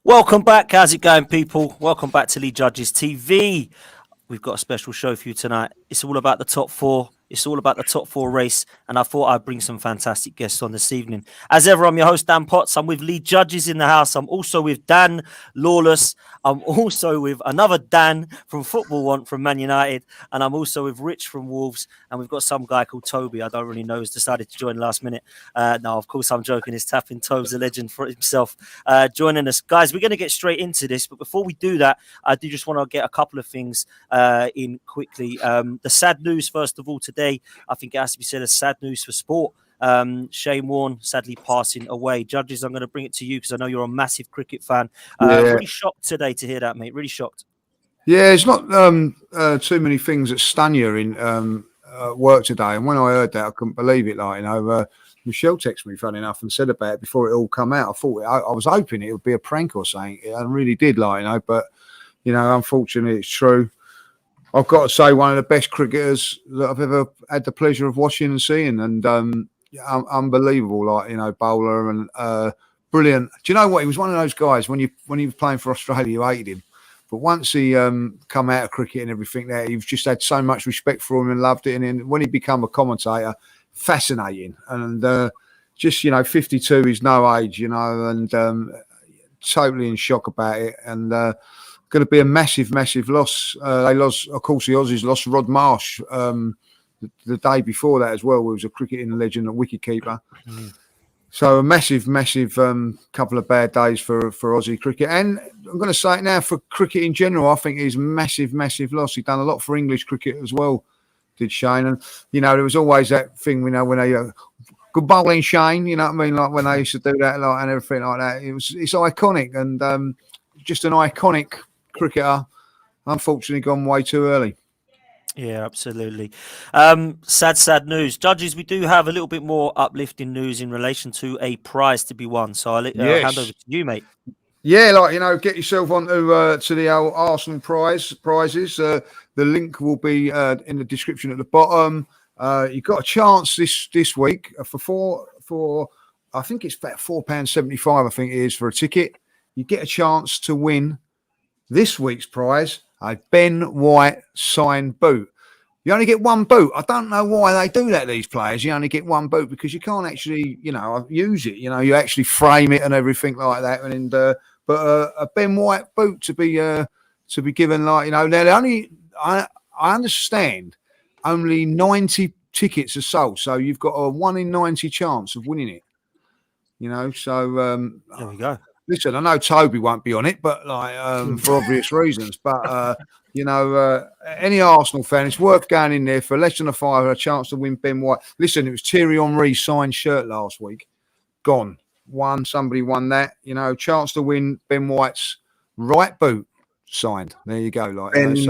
Welcome back. How's it going, people? Welcome back to Lee Judges TV. We've got a special show for you tonight. It's all about the top four. It's all about the top four race. And I thought I'd bring some fantastic guests on this evening. As ever, I'm your host, Dan Potts. I'm with Lee Judges in the house. I'm also with Dan Lawless. I'm also with another Dan from Football Want from Man United. And I'm also with Rich from Wolves. And we've got some guy called Toby. I don't really know, who's decided to join last minute. No, of course, I'm joking. It's tapping Tobes, a legend for himself, joining us. Guys, we're going to get straight into this. But before we do that, I do just want to get a couple of things in quickly. The sad news, first of all, today, I think it has to be said as sad news for sport. Shane Warne sadly passing away. Judges, I'm going to bring it to you because I know you're a massive cricket fan. Really shocked today to hear that, mate. Really shocked. Yeah, it's not too many things that stun you in work today. And when I heard that, I couldn't believe it. Michelle texted me, funny enough, and said about it before it all come out. I was hoping it would be a prank or something. I really did, but unfortunately, it's true. I've got to say, one of the best cricketers that I've ever had the pleasure of watching and seeing, and unbelievable, bowler and brilliant. Do you know what? He was one of those guys when he was playing for Australia, you hated him, but once he come out of cricket and everything, there, you've just had so much respect for him and loved it. And then when he became a commentator, fascinating, and 52 is no age, and totally in shock about it, and. Going to be a massive loss. They lost, of course, the Aussies lost Rod Marsh the day before that as well, who was a cricketing legend and wicketkeeper. So a massive couple of bad days for Aussie cricket. And I'm going to say it now, for cricket in general, I think he's massive loss. He's done a lot for English cricket as well, did Shane. And, there was always that thing, when they... good bowling, Shane, you know what I mean? Like when they used to do that and everything like that. It's iconic, and just an iconic cricketer, unfortunately gone way too early. Yeah, absolutely. Sad news. Judges, we do have a little bit more uplifting news in relation to a prize to be won. So I'll hand over to you, mate. Yeah, get yourself onto to the old Arsenal prizes. The link will be in the description at the bottom. You've got a chance this week for I think it's about £4.75. I think it is for a ticket. You get a chance to win this week's prize, a Ben White signed boot. You only get one boot. I don't know why they do that, these players. You only get one boot because you can't actually, use it. You actually frame it and everything like that. And but a Ben White boot to be given, now I understand only 90 tickets are sold, so you've got a 1 in 90 chance of winning it. So there we go. Listen, I know Toby won't be on it, but for obvious reasons. But any Arsenal fan, it's worth going in there for less than a chance to win Ben White. Listen, it was Thierry Henry's signed shirt last week. Gone. Somebody won that. Chance to win Ben White's right boot signed. There you go. White's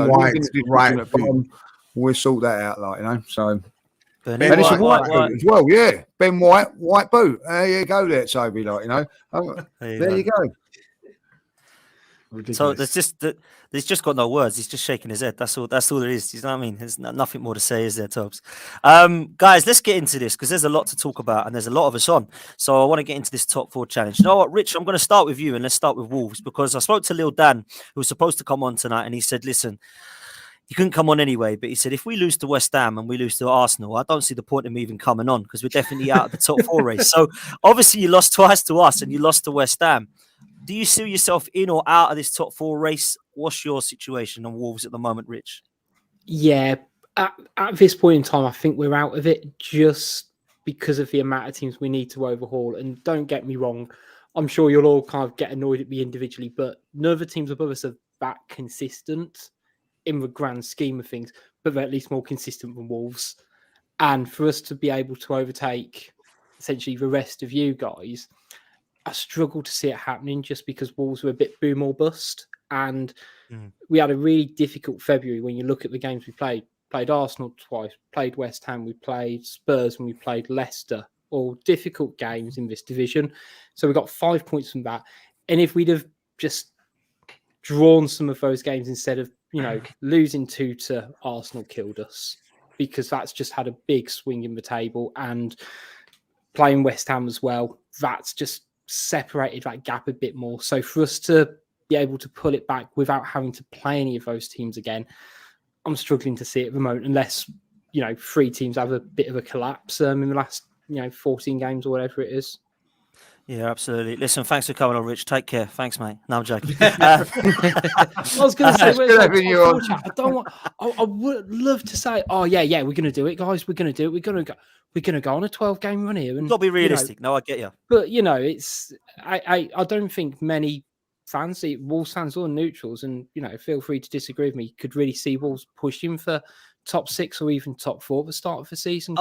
right boot. We'll sort that out. So. And it's a white boot as well, yeah. Ben white boot. There you go, there, Toby. There you go. Ridiculous. So there's just got no words. He's just shaking his head. That's all there is. You know what I mean? There's nothing more to say, is there, Tobes? Guys, let's get into this because there's a lot to talk about and there's a lot of us on. So I want to get into this top four challenge. You know what, Rich? I'm going to start with you and let's start with Wolves because I spoke to Lil Dan, who was supposed to come on tonight, and he said, listen, he couldn't come on anyway, but he said, if we lose to West Ham and we lose to Arsenal, I don't see the point of me even coming on because we're definitely out of the top four race. So obviously you lost twice to us and you lost to West Ham. Do you see yourself in or out of this top four race? What's your situation on Wolves at the moment, Rich? Yeah, at this point in time, I think we're out of it just because of the amount of teams we need to overhaul. And don't get me wrong, I'm sure you'll all kind of get annoyed at me individually, but none of the teams above us are that consistent in the grand scheme of things, but they're at least more consistent than Wolves. And for us to be able to overtake essentially the rest of you guys, I struggle to see it happening just because Wolves were a bit boom or bust. And we had a really difficult February when you look at the games we played. Played Arsenal twice, played West Ham, we played Spurs, and we played Leicester. All difficult games in this division. So we got 5 points from that. And if we'd have just drawn some of those games instead of losing 2 to Arsenal killed us because that's just had a big swing in the table, and playing West Ham as well, that's just separated that gap a bit more. So for us to be able to pull it back without having to play any of those teams again, I'm struggling to see it at the moment, unless, 3 teams have a bit of a collapse in the last, 14 games or whatever it is. Yeah, absolutely. Listen, thanks for coming on, Rich. Take care. Thanks, mate. No, I'm joking. I was going to say, where's good our having you top 4 on. chat? I would love to say, oh yeah, we're going to do it, guys. We're going to do it. We're going to go on a 12-game run here. And Got to be realistic. No, I get you. But it's I don't think many fans, Wolves fans or neutrals, and feel free to disagree with me, could really see Wolves pushing for top 6 or even top 4 at the start of the season.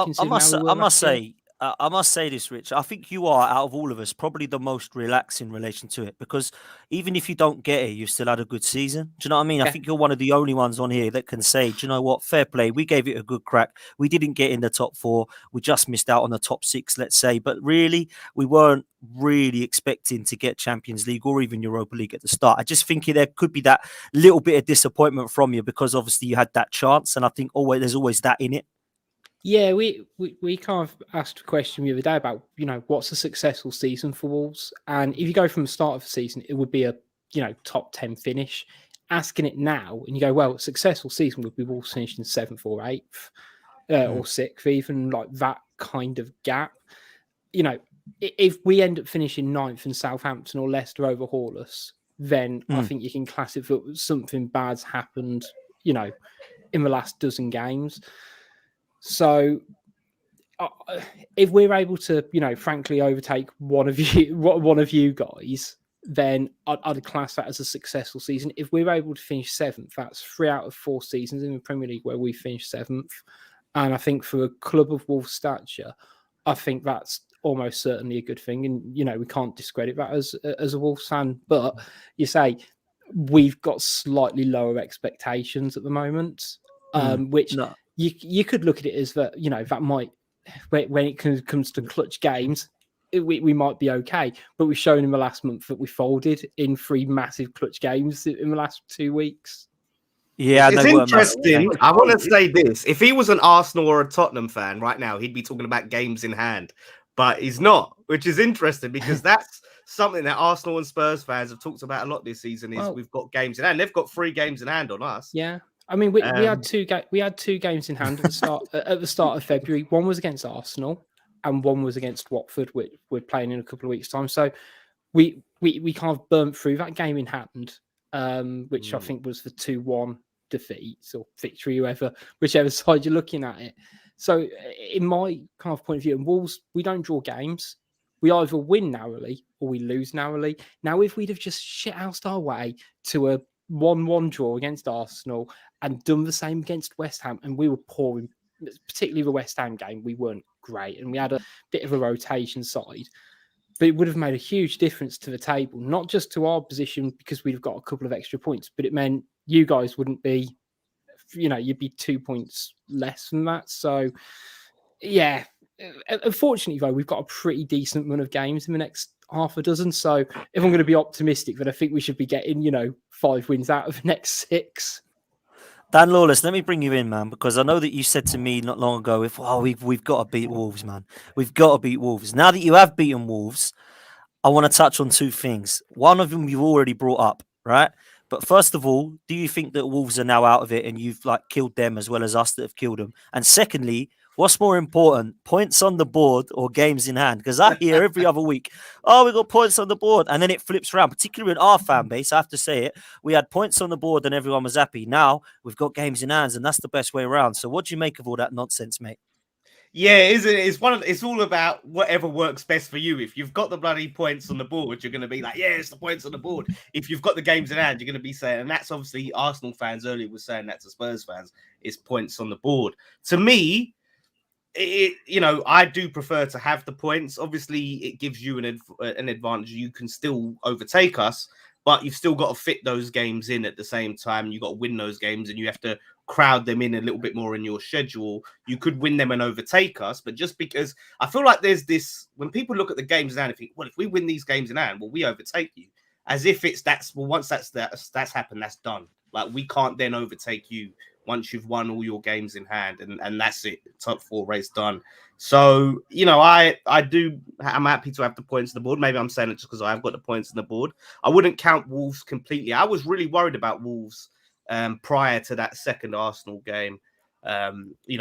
I must say this, Rich. I think you are, out of all of us, probably the most relaxed in relation to it, because even if you don't get it, you've still had a good season. Do you know what I mean? Yeah. I think you're one of the only ones on here that can say, do you know what? Fair play. We gave it a good crack. We didn't get in the top 4. We just missed out on the top 6, let's say. But really, we weren't really expecting to get Champions League or even Europa League at the start. I just think there could be that little bit of disappointment from you, because obviously you had that chance. And I think there's always that in it. Yeah, we kind of asked a question the other day about, what's a successful season for Wolves? And if you go from the start of the season, it would be a, top 10 finish. Asking it now, and you go, well, a successful season would be Wolves finishing 7th or 8th or 6th, even like that kind of gap. If we end up finishing 9th and Southampton or Leicester overhaul us, then I think you can class it for something bad's happened, in the last dozen games. So if we're able to, frankly overtake one of you guys, then I'd class that as a successful season. If we're able to finish 7th, that's 3 out of 4 seasons in the Premier League where we finished 7th. And I think for a club of Wolves' stature, I think that's almost certainly a good thing. And, we can't discredit that as a Wolves fan. But you say we've got slightly lower expectations at the moment, which... No. You could look at it as that, that might, when it comes to clutch games, we might be okay. But we've shown in the last month that we folded in 3 massive clutch games in the last 2 weeks. Yeah, it's interesting. I want to say this. If he was an Arsenal or a Tottenham fan right now, he'd be talking about games in hand. But he's not, which is interesting, because that's something that Arsenal and Spurs fans have talked about a lot this season, is we've got games in hand. They've got 3 games in hand on us. Yeah. I mean, we had 2 games in hand at the start of February. One was against Arsenal, and one was against Watford, which we're playing in a couple of weeks' time. So we kind of burnt through that game in hand, which I think was the 2-1 defeat or victory, whichever side you're looking at it. So in my kind of point of view, in Wolves, we don't draw games. We either win narrowly or we lose narrowly. Now, if we'd have just shithoused our way to a 1-1 draw against Arsenal and done the same against West Ham, and we were poor, particularly the West Ham game, we weren't great, and we had a bit of a rotation side, but it would have made a huge difference to the table, not just to our position because we've got a couple of extra points, but it meant you guys wouldn't be, you'd be 2 points less than that. So, yeah, unfortunately, though, we've got a pretty decent run of games in the next half a dozen. So if I'm going to be optimistic, then I think we should be getting, 5 wins out of the next 6. Dan Lawless, let me bring you in, man, because I know that you said to me not long ago, we've got to beat Wolves, man. We've got to beat Wolves. Now that you have beaten Wolves, I want to touch on 2 things. One of them you've already brought up, right? But first of all, do you think that Wolves are now out of it and you've killed them as well as us that have killed them? And secondly, what's more important, points on the board or games in hand? Because I hear every other week, we got points on the board. And then it flips around, particularly in our fan base. I have to say it. We had points on the board and everyone was happy. Now we've got games in hands and that's the best way around. So what do you make of all that nonsense, mate? Yeah, isn't it? It's all about whatever works best for you. If you've got the bloody points on the board, you're going to be like, yeah, it's the points on the board. If you've got the games in hand, you're going to be saying, and that's obviously Arsenal fans earlier was saying that to Spurs fans, it's points on the board. To me, I do prefer to have the points. Obviously, it gives you an advantage. You can still overtake us, but you've still got to fit those games in at the same time. You've got to win those games, and you have to crowd them in a little bit more in your schedule. You could win them and overtake us, but just because I feel like there's this, when people look at the games in hand and think, well, if we win these games in hand, well, we overtake you, as if once that's happened, that's done. Like, we can't then overtake you once you've won all your games in hand, and that's it. Top 4 race done. So, I'm happy to have the points on the board. Maybe I'm saying it just because I've got the points on the board. I wouldn't count Wolves completely. I was really worried about Wolves prior to that second Arsenal game,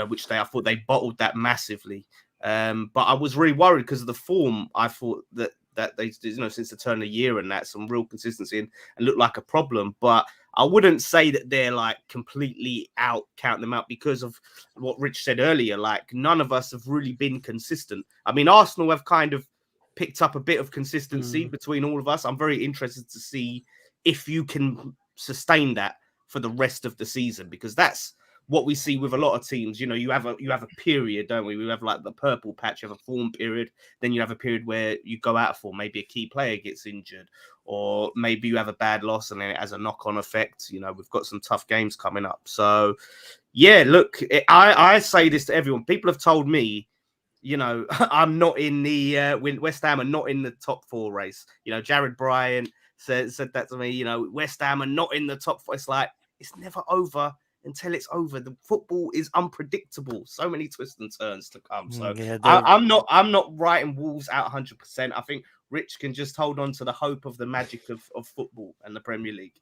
which I thought they bottled that massively. But I was really worried because of the form. I thought that they, since the turn of the year and that, some real consistency and looked like a problem. But I wouldn't say that they're like completely counting them out because of what Rich said earlier. Like, none of us have really been consistent. I mean, Arsenal have kind of picked up a bit of consistency between all of us. I'm very interested to see if you can sustain that for the rest of the season, because that's what we see with a lot of teams. You have a period, don't we? We have like the purple patch, you have a form period, then you have a period where you go out of form, maybe a key player gets injured, or maybe you have a bad loss and then it has a knock-on effect. We've got some tough games coming up. So yeah, look, I say this to everyone. People have told me, I'm not in the West Ham are not in the top 4 race. Jared Bryant said that to me. West Ham are not in the top 4. It's like, it's never over until it's over. The football is unpredictable. So many twists and turns to come. So I'm not writing Wolves out 100%. I think Rich can just hold on to the hope of the magic of football and the Premier League.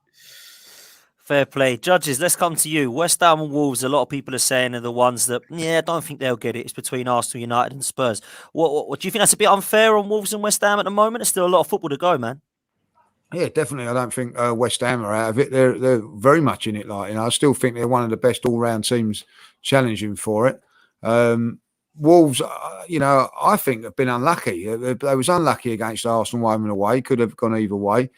Fair play. Judges, let's come to you. West Ham and Wolves, a lot of people are saying are the ones that, I don't think they'll get it. It's between Arsenal, United and Spurs. What do you think that's a bit unfair on Wolves and West Ham at the moment? There's still a lot of football to go, man. Yeah, definitely. I don't think West Ham are out of it. They're very much in it. I still think they're one of the best all-round teams challenging for it. Wolves, I think have been unlucky. They was unlucky against Arsenal home and away. Could have gone either way.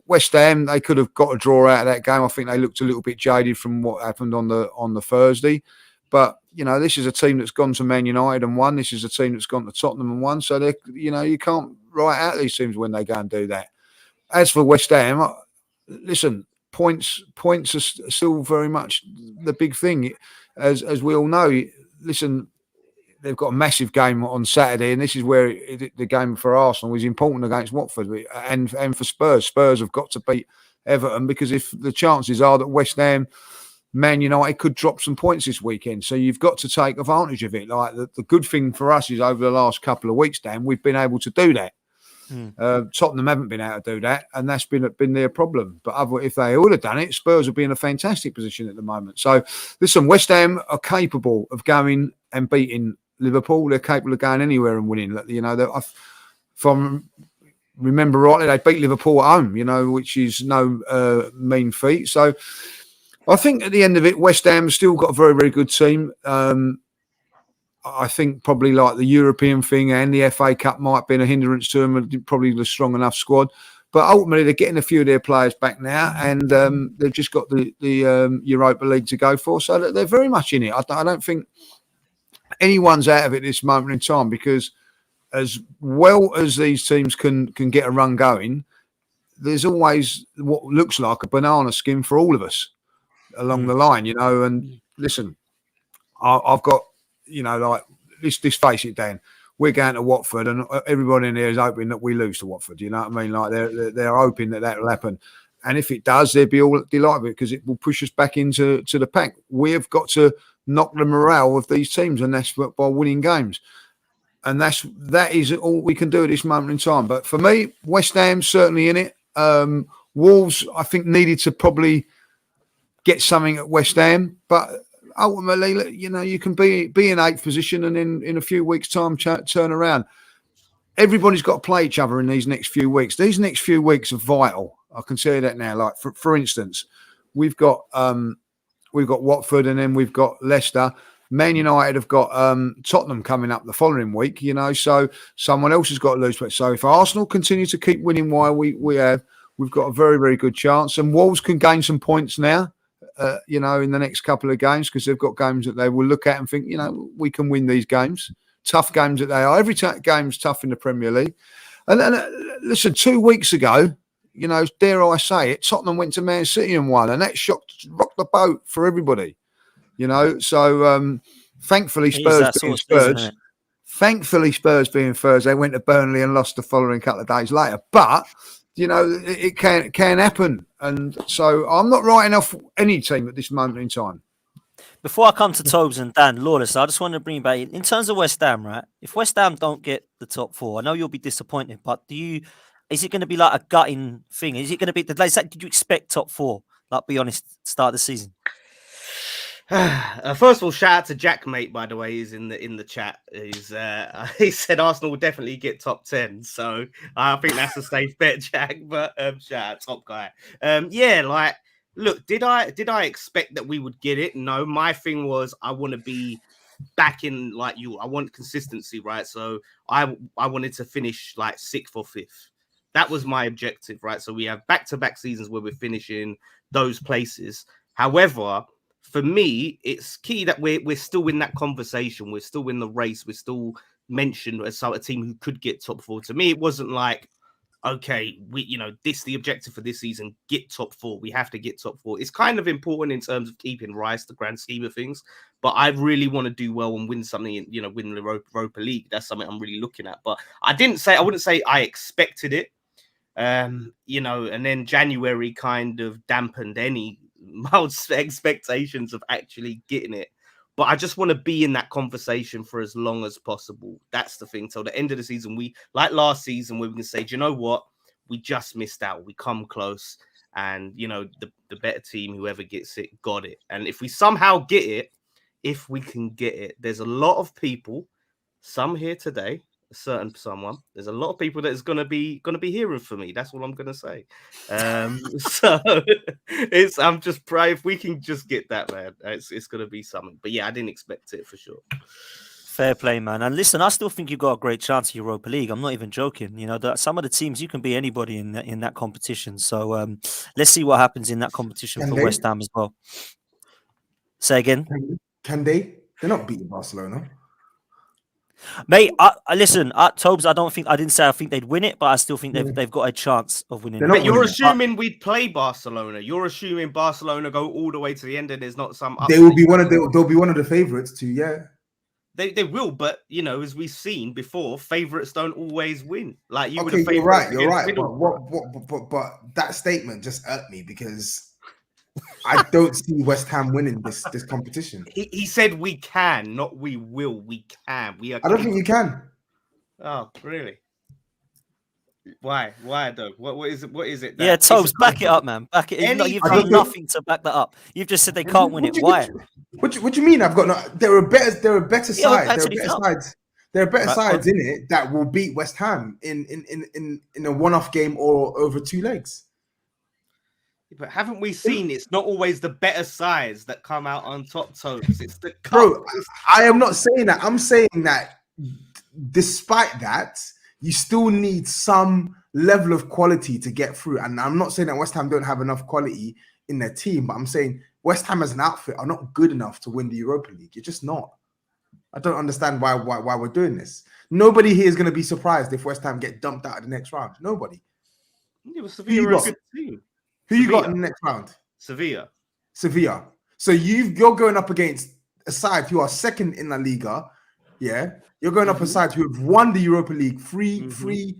West Ham, they could have got a draw out of that game. I think they looked a little bit jaded from what happened on the Thursday. But, this is a team that's gone to Man United and won. This is a team that's gone to Tottenham and won. So, you can't write out these teams when they go and do that. As for West Ham, listen, points are still very much the big thing. As we all know, listen, they've got a massive game on Saturday, and this is where the game for Arsenal is important against Watford and for Spurs. Spurs have got to beat Everton, because if the chances are that West Ham, Man United could drop some points this weekend. So you've got to take advantage of it. Like the good thing for us is over the last couple of weeks, Dan, we've been able to do that. Tottenham haven't been able to do that, and that's been their problem. But if they would have done it, Spurs would be in a fantastic position at the moment. So listen, West Ham are capable of going and beating Liverpool. They're capable of going anywhere and winning. If I remember rightly, they beat Liverpool at home, which is no mean feat. So I think at the end of it, West Ham still got a very, very good team. I think probably like the European thing and the FA Cup might have been a hindrance to them, probably the strong enough squad. But ultimately, they're getting a few of their players back now, and they've just got the Europa League to go for. So they're very much in it. I don't think anyone's out of it this moment in time, because as well as these teams can get a run going, there's always what looks like a banana skin for all of us along the line, And listen, I've got, like this face it, Dan. We're going to Watford, and everybody in there is hoping that we lose to Watford. You know what I mean? Like they're hoping that will happen, and if it does, they'll be all delighted because it will push us back into the pack. We have got to knock the morale of these teams, and that's by winning games. And that is all we can do at this moment in time. But for me, West Ham certainly in it. Wolves, I think, needed to probably get something at West Ham, but ultimately, you can be in 8th position and in a few weeks' time turn around. Everybody's got to play each other in these next few weeks. These next few weeks are vital. I can say that now. Like for instance, we've got Watford, and then we've got Leicester. Man United have got Tottenham coming up the following week. So someone else has got to lose. So if Arsenal continue to keep winning while we have, we've got a very, very good chance. And Wolves can gain some points now. In the next couple of games, because they've got games that they will look at and think, we can win these games. Tough games that they are. Every game's tough in the Premier League. And listen, 2 weeks ago, dare I say it, Tottenham went to Man City and won, and that rocked the boat for everybody. So thankfully Spurs being Spurs. Thankfully Spurs being Spurs, they went to Burnley and lost the following couple of days later. But it can happen. And so I'm not writing off any team at this moment in time. Before I come to Tobes and Dan, Lawless, I just want to bring you back in terms of West Ham, right? If West Ham don't get the top four, I know you'll be disappointed, but is it going to be like a gutting thing? Is it going to be like, did you expect top four? Like, be honest, start of the season. First of all, shout out to Jack, mate. By the way, he's in the chat. He said Arsenal will definitely get top 10, so I think that's a safe bet, Jack. But shout out, top guy. Yeah, like, look, did I expect that we would get it? No, my thing was I want to be back in like you. I want consistency, right? So I wanted to finish like 6th or 5th. That was my objective, right? So we have back-to-back seasons where we're finishing those places. However, for me, it's key that we're still in that conversation. We're still in the race. We're still mentioned as a team who could get top 4. To me, it wasn't like, okay, this the objective for this season, get top 4. We have to get top 4. It's kind of important in terms of keeping Rice, the grand scheme of things. But I really want to do well and win something, win the Europa League. That's something I'm really looking at. But I wouldn't say I expected it. And then January kind of dampened any mild expectations of actually getting it. But I just want to be in that conversation for as long as possible. That's the thing. Till the end of the season, we like last season where we can say, do you know what? We just missed out. We come close. And, the better team, whoever gets it, got it. And if we somehow get it, if we can get it, there's a lot of people, some here today, a certain someone. There's a lot of people that is gonna be hearing from me. That's all I'm gonna say. So I'm just praying if we can just get that, man. It's gonna be something. But yeah, I didn't expect it for sure. Fair play, man. And listen, I still think you've got a great chance at Europa League. I'm not even joking. Some of the teams you can be anybody in that competition. So let's see what happens in that competition for West Ham as well. Say again. Can they? They're not beating Barcelona. Mate, I listen, Tobes, I didn't say I think they'd win it, but I still think they've got a chance of winning it. But you're assuming we'd play Barcelona. You're assuming Barcelona go all the way to the end and there's not some they'll be one of the favourites too, yeah. They will, but as we've seen before, favourites don't always win. Like you would have you're right. But that statement just irked me because I don't see West Ham winning this competition. He said we can, not we will. We can. I don't think you can. Oh, really? Why though? What is it? Yeah, Tobes, back it up, man. Back it. You've done nothing to back that up. You've just said they can't win it. Why? What do you mean? I've got no. There are better sides. There are better sides in it that will beat West Ham in a one-off game or over 2 legs. But haven't we seen it's not always the better sides that come out on top, Tobes? It's the cup. Bro, I am not saying that. I'm saying that despite that, you still need some level of quality to get through. And I'm not saying that West Ham don't have enough quality in their team, but I'm saying West Ham as an outfit are not good enough to win the Europa League. You're just not. I don't understand why we're doing this. Nobody here is going to be surprised if West Ham get dumped out of the next round. Nobody. Yeah, but Sevilla are a good team. Who you got in the next round? Sevilla. So you're going up against a side who are second in La Liga. Yeah, you're going up a side who have won the Europa League three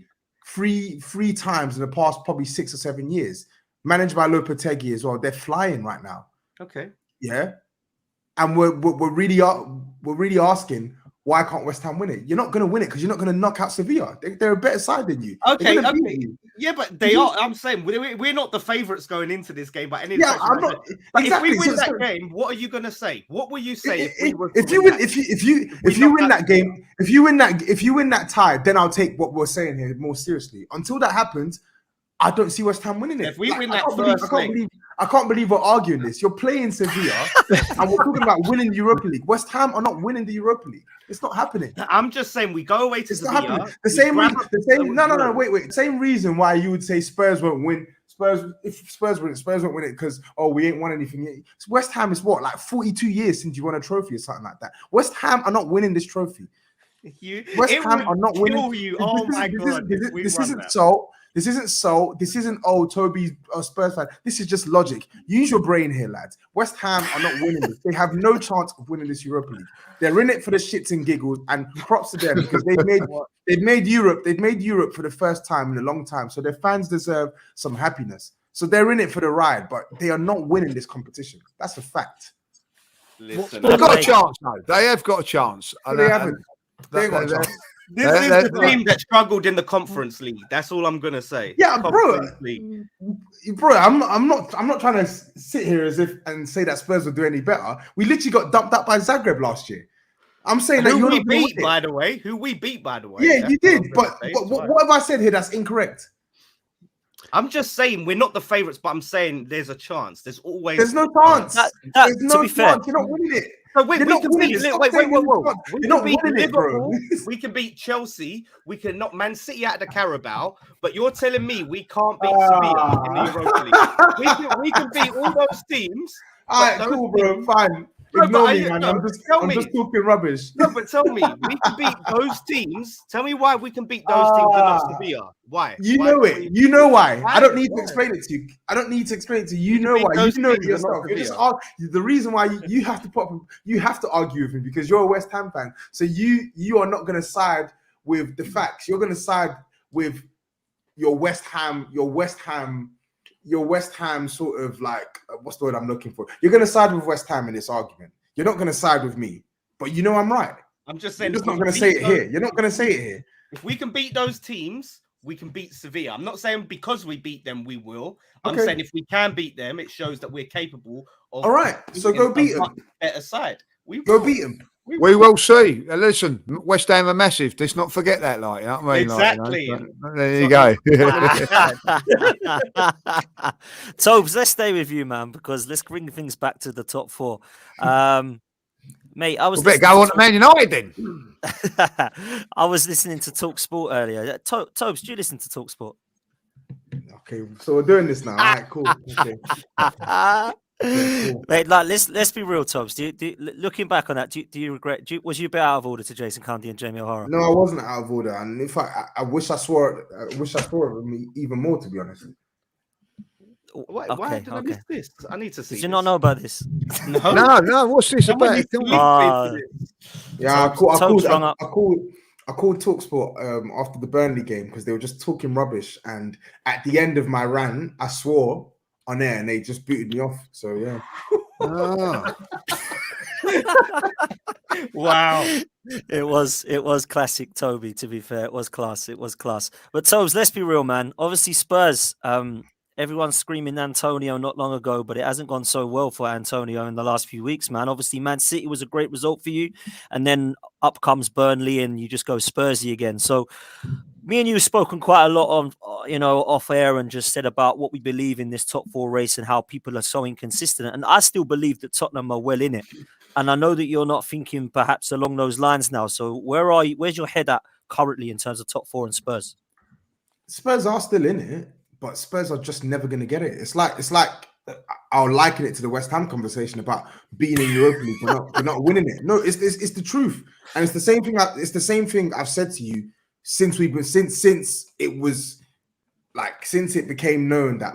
times in the past probably 6 or 7 years, managed by Lopetegui as well. They're flying right now. Okay. Yeah, and we're really asking, why can't West Ham win it? You're not going to win it because you're not going to knock out Sevilla. They're a better side than you. Okay. Yeah, but they are. I'm saying we're not the favourites going into this game by any. Yeah, I'm not. But exactly. if we win that game, what are you going to say? What will you say if you win that game? If you win that tie, then I'll take what we're saying here more seriously. Until that happens, I don't see West Ham winning it. If we win that first leg, I can't believe we're arguing this. You're playing Sevilla and we're talking about winning the Europa League. West Ham are not winning the Europa League. It's not happening. I'm just saying we go away to it's Sevilla. Not happening. Wait. Same reason why you would say Spurs won't win. If Spurs win Spurs won't win it because we ain't won anything yet. So West Ham is what, like 42 years since you won a trophy or something like that. West Ham are not winning this trophy. West Ham are not winning. Oh my God! This isn't salt. This isn't salt. This isn't Toby's Spurs fan. This is just logic. Use your brain here, lads. West Ham are not winning this. They have no chance of winning this Europa League. They're in it for the shits and giggles, and props to them because they've made Europe for the first time in a long time. So their fans deserve some happiness. So they're in it for the ride, but they are not winning this competition. That's a fact. Listen, They've got a Mate. chance, though. They have got a chance. But they haven't. They ain't got a they- chance. this is the team that struggled in the Conference League. That's all I'm gonna say. Yeah, bro. Conference League. Bro, I'm not trying to sit here as if and say that Spurs will do any better. We literally got dumped out by Zagreb last year. I'm saying that Who you're we not gonna beat, win it. by the way. Who we beat, by the way. Yeah, That's you what I'm did. gonna But say. what have I said here that's incorrect? I'm just saying we're not the favourites, but I'm saying there's a chance. There's always There's no chance. There's to no be fair, chance. You're not winning it. So we You're not can winning beat. it. Stop Wait, saying whoa. there's a chance. We You're can not beat winning it, bro. Liverpool. We can beat Chelsea. We can knock Man City out of the Carabao. But you're telling me we can't beat Sevilla in the Europa League. We can beat all those teams. All right, those cool, bro. teams- Fine. No, Ignore but me, man. I'm just tell me. talking rubbish. No, but tell me, we can beat those teams. Tell me why we can beat those teams and not Sevilla. Why? You Why know can it. we- You know why. I don't need to Why? explain it to you. I don't need to explain it to you. You can know beat why. those You know it teams and not yourself. You're just Sevilla. the reason why you have to you have to argue with me because you're a West Ham fan. So you are not going to side with the facts. You're going to side with your West Ham sort of like what's the word I'm looking for? You're going to side with West Ham in this argument. You're not going to side with me. But you know I'm right. I'm just saying. You're just if not we going to say beat it here. You're not going to say it here. If we can beat those teams, we can beat Sevilla. I'm not saying because we beat them, we will. I'm Okay. saying if we can beat them, it shows that we're capable of. All right. So go beat a them. much better side. We Go will. beat them. We will see. Listen, West Ham are massive. Let's not forget that, like, you know what I mean? Exactly. Like, there you go. Tobes, let's stay with you, man, because let's bring things back to the top four. Mate, I was We better listening go on to to Man United then. I was listening to Talk Sport earlier. Tobes, do you listen to Talk Sport? Okay, so we're doing this now. All right, cool. Okay. Cool. Mate, like let's be real, Tobes. Looking back on that, do you regret? Was you a bit out of order to Jason Cundy and Jamie O'Hara? No, I wasn't out of order, and in fact, I wish I swore. I wish I swore it with me even more, to be honest. Why Okay, did I miss this? I need to see. Did you not know about this? No. No, what's this Someone about? needs to Tell me. link me to this. Yeah, Tobes rung up. I called Talksport after the Burnley game because they were just talking rubbish, and at the end of my rant, I swore on air, and they just booted me off. So yeah. Ah. Wow. It was classic Toby, to be fair. It was class. But Tobes, let's be real, man. Obviously Spurs, everyone's screaming Antonio not long ago, but it hasn't gone so well for Antonio in the last few weeks, man. Obviously Man City was a great result for you, and then up comes Burnley and you just go Spursy again. So me and you have spoken quite a lot on, off air and just said about what we believe in this top four race and how people are so inconsistent. And I still believe that Tottenham are well in it. And I know that you're not thinking perhaps along those lines now. So where are you? Where's your head at currently in terms of top four and Spurs? Spurs are still in it, but Spurs are just never going to get it. It's like I'll liken it to the West Ham conversation about being in Europa League but not winning it. No, it's the truth, and it's the same thing. It's the same thing I've said to you since it became known that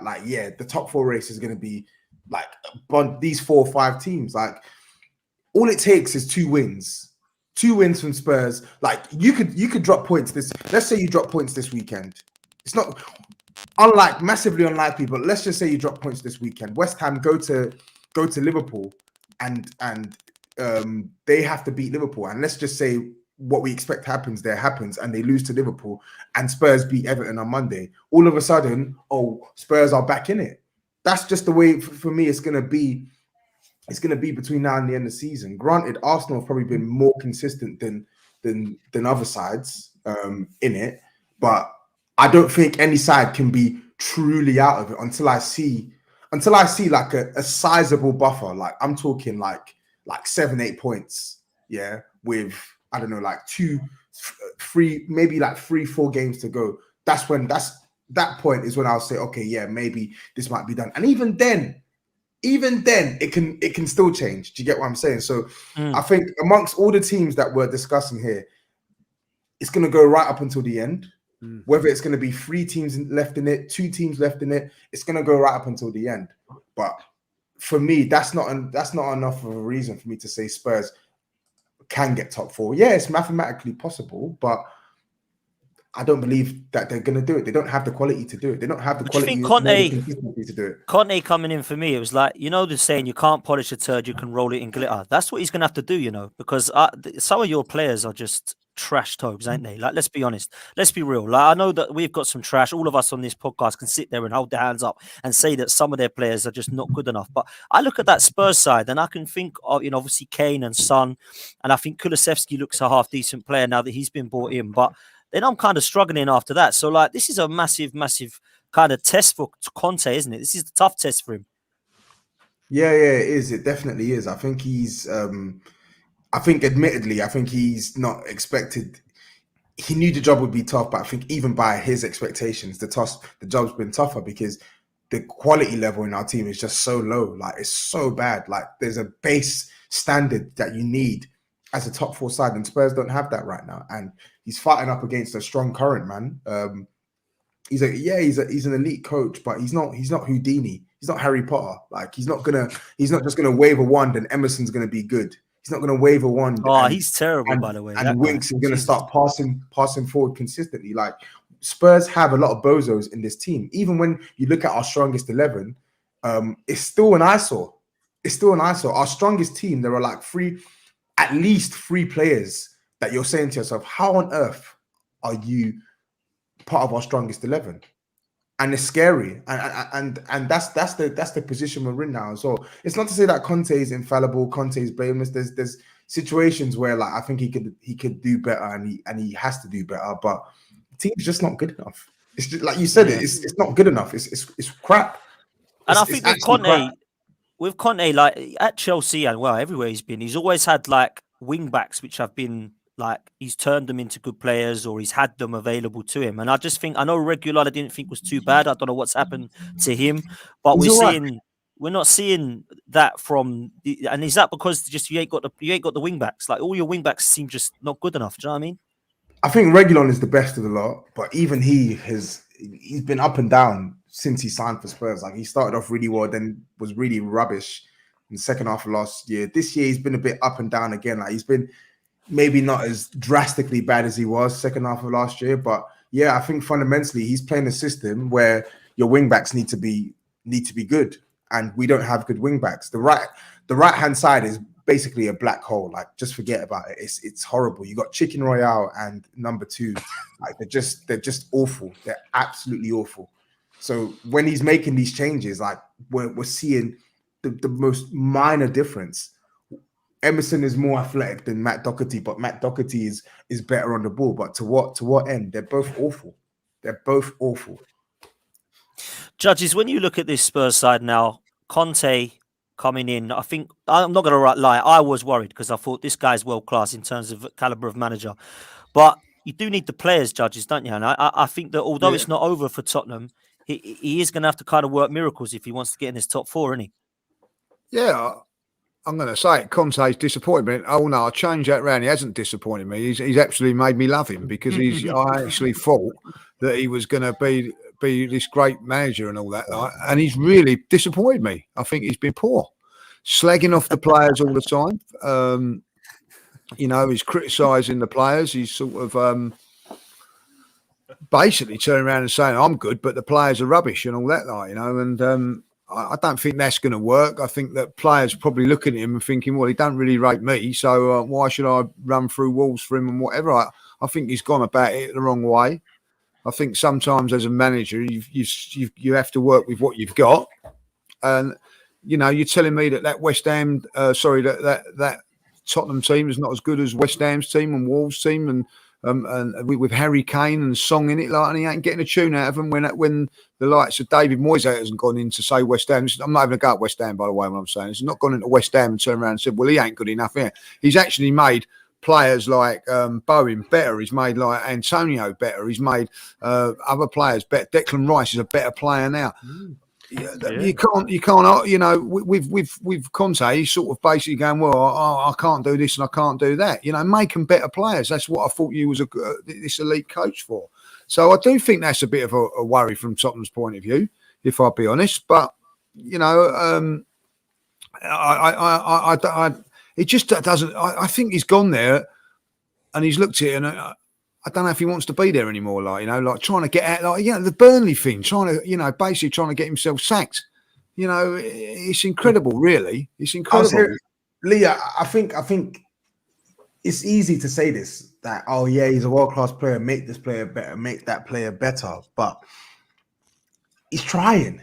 the top four race is going to be like these 4 or 5 teams. Like all it takes is 2 wins. 2 wins from Spurs. Like you could drop points this. Let's say you drop points this weekend. It's not massively unlikely, but let's just say you drop points this weekend. West Ham go to Liverpool and they have to beat Liverpool. And let's just say what we expect happens, and they lose to Liverpool, and Spurs beat Everton on Monday. All of a sudden, Spurs are back in it. That's just the way for me it's gonna be. It's gonna be between now and the end of the season. Granted, Arsenal have probably been more consistent than other sides in it, but I don't think any side can be truly out of it until I see like a sizable buffer. Like I'm talking like 7-8 points, yeah, with I don't know, like 2, 3, maybe like 3-4 games to go. That point is when I'll say, okay, yeah, maybe this might be done. And even then it can still change. Do you get what I'm saying? So I think amongst all the teams that we're discussing here, it's gonna go right up until the end. Whether it's going to be 3 teams left in it, 2 teams left in it, it's going to go right up until the end. But for me, that's not enough of a reason for me to say Spurs can get top 4. Yeah, it's mathematically possible, but I don't believe that they're going to do it. They don't have the quality to do it. They don't have the But do you quality think nor the Conte consistency to do it. Conte coming in for me, it was like, you know, the saying, you can't polish a turd, you can roll it in glitter. That's what he's going to have to do, you know, because some of your players are just trash tobes, ain't they? Like, let's be honest. Let's be real. Like, I know that we've got some trash. All of us on this podcast can sit there and hold their hands up and say that some of their players are just not good enough. But I look at that Spurs side and I can think of, you know, obviously Kane and Son. And I think Kulusevski looks a half decent player now that he's been brought in. But then I'm kind of struggling after that. So, like, this is a massive, massive kind of test for Conte, isn't it? This is the tough test for him. Yeah, it is. It definitely is. I think admittedly, I think he's not expected. He knew the job would be tough, but I think even by his expectations, the job's been tougher because the quality level in our team is just so low. Like, it's so bad. Like, there's a base standard that you need as a top 4 side, and Spurs don't have that right now. And he's fighting up against a strong current, man. He's an elite coach, but he's not Houdini. He's not Harry Potter. Like, he's not just gonna wave a wand and Emerson's gonna be good. He's not gonna wave a wand. Oh, he's terrible, by the way. And Winks is gonna start passing forward consistently. Like, Spurs have a lot of bozos in this team. Even when you look at our strongest 11, it's still an eyesore. Our strongest team, there are like at least three players that you're saying to yourself, how on earth are you part of our strongest 11? And it's scary, and that's the position we're in now. So it's not to say that Conte is infallible, Conte is blameless. There's situations where, like, I think he could do better, and he has to do better, but the team's just not good enough. It's just like you said, it's not good enough. It's crap. And I think with Conte, like at Chelsea and everywhere he's been, he's always had like wing backs which have been like, he's turned them into good players or he's had them available to him. And I just think, I know Regular I didn't think was too bad. I don't know what's happened to him, but we're not seeing that from and is that because just you ain't got the wing backs? Like, all your wing backs seem just not good enough. Do you know what I mean? I think Reguilon is the best of the lot, but even he's been up and down since he signed for Spurs. Like, he started off really well, then was really rubbish in the second half of last year. This year he's been a bit up and down again. Like, he's been maybe not as drastically bad as he was second half of last year, but yeah, I think fundamentally he's playing a system where your wing backs need to be good, and we don't have good wing backs. The right hand side is basically a black hole. Like, just forget about it. It's horrible. You got Chicken Royale and number 2. Like, they're just awful. They're absolutely awful. So when he's making these changes, like, we're seeing the most minor difference. Emerson is more athletic than Matt Doherty, but Matt Doherty is better on the ball. But to what end? They're both awful. Judges, when you look at this Spurs side now, Conte coming in, I think, I'm not going to lie, I was worried because I thought this guy's world class in terms of caliber of manager. But you do need the players, Judges, don't you? And I think that although it's not over for Tottenham, he is going to have to kind of work miracles if he wants to get in this top 4, isn't he? Yeah, I'm going to say it. Conte's disappointed me. Oh no, I'll change that round. He hasn't disappointed me. He's actually made me love him because I actually thought that he was going to be this great manager and all that, and he's really disappointed me. I think he's been poor, slagging off the players all the time. He's criticising the players. He's sort of basically turning around and saying, "I'm good, but the players are rubbish" and all that, And I don't think that's going to work. I think that players probably looking at him and thinking, well, he don't really rate me, so why should I run through walls for him and whatever? I think he's gone about it the wrong way. I think sometimes as a manager, you have to work with what you've got. And, you're telling me that West Ham, that Tottenham team is not as good as West Ham's team and Wolves' team and with Harry Kane and Song in it, like, and he ain't getting a tune out of them when the likes of David Moyes hasn't gone in to say West Ham. I'm not having a go at West Ham, by the way, what I'm saying. He's not gone into West Ham and turned around and said, well, he ain't good enough here. He's actually made players like Bowen better. He's made like Antonio better. He's made other players better. Declan Rice is a better player now. You can't. With Conte, he's sort of basically going, well, I can't do this and I can't do that. Make them better players. That's what I thought you was this elite coach for. So I do think that's a bit of a worry from Tottenham's point of view, if I'll be honest. But it just doesn't. I think he's gone there and he's looked at it, and I don't know if he wants to be there anymore. Like, you know, like trying to get out, like, you know, the Burnley thing, trying to, you know, basically trying to get himself sacked. You know, it's incredible, really. It's incredible. Leah, I think it's easy to say this, that, oh yeah, he's a world-class player, make this player better, make that player better, but he's trying,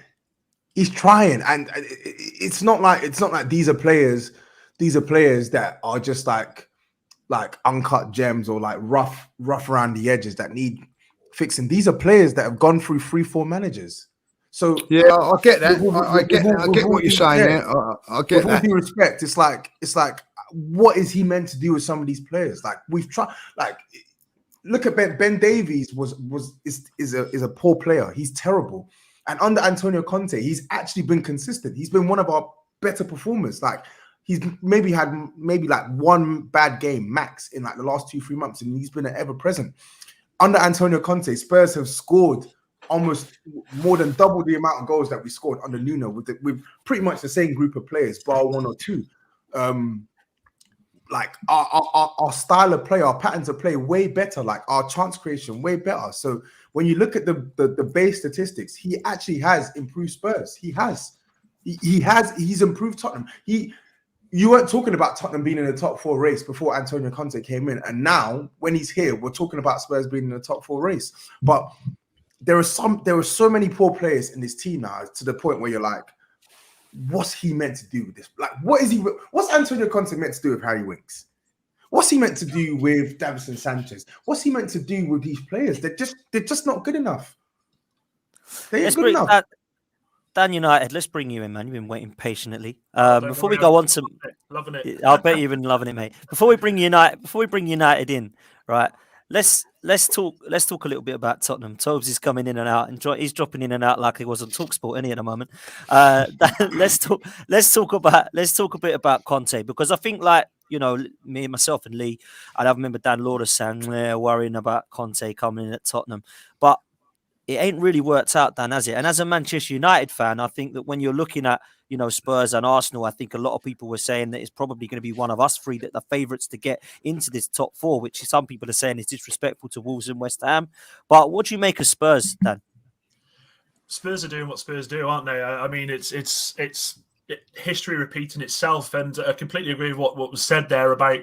and it's not like these are players that are just like uncut gems or like rough around the edges that need fixing. These are players that have gone through 3-4 managers. So yeah, I get that. I get what you're saying there. I get that. With all due respect, it's like, what is he meant to do with some of these players? Like, we've tried. Like, look at Ben Davies is a poor player. He's terrible. And under Antonio Conte, he's actually been consistent. He's been one of our better performers. Like, he's maybe had like one bad game max in like the last 2-3 months, and he's been ever present. Under Antonio Conte, Spurs have scored almost more than double the amount of goals that we scored under Nuno with pretty much the same group of players, bar one or two. Like our style of play, our patterns of play, way better. Like our chance creation, way better. So when you look at the base statistics, he actually has improved Spurs. He's improved Tottenham. You weren't talking about Tottenham being in the top 4 race before Antonio Conte came in, and now when he's here, we're talking about Spurs being in the top 4 race. But there are so many poor players in this team now, to the point where you're like, what's he meant to do with this? Like, what's Antonio Conte meant to do with Harry Winks? What's he meant to do with Davinson Sanchez? What's he meant to do with these players? They're just not good enough. They ain't good enough. Dan United, let's bring you in, man. You've been waiting patiently. Before we go on to loving it, I bet you've been loving it, mate. Before we bring United in, right? Let's talk a little bit about Tottenham. Tobes is coming in and out, and he's dropping in and out like he was on TalkSport at the moment. Let's talk a bit about Conte, because I think, like, you know, me, myself, and Lee, I remember Dan Lauder saying, worrying about Conte coming in at Tottenham, but it ain't really worked out, Dan, has it? And as a Manchester United fan, I think that when you're looking at, you know, Spurs and Arsenal, I think a lot of people were saying that it's probably going to be one of us three that the favourites to get into this top 4, which some people are saying is disrespectful to Wolves and West Ham. But what do you make of Spurs, Dan? Spurs are doing what Spurs do, aren't they? I mean, it's history repeating itself, and I completely agree with what was said there about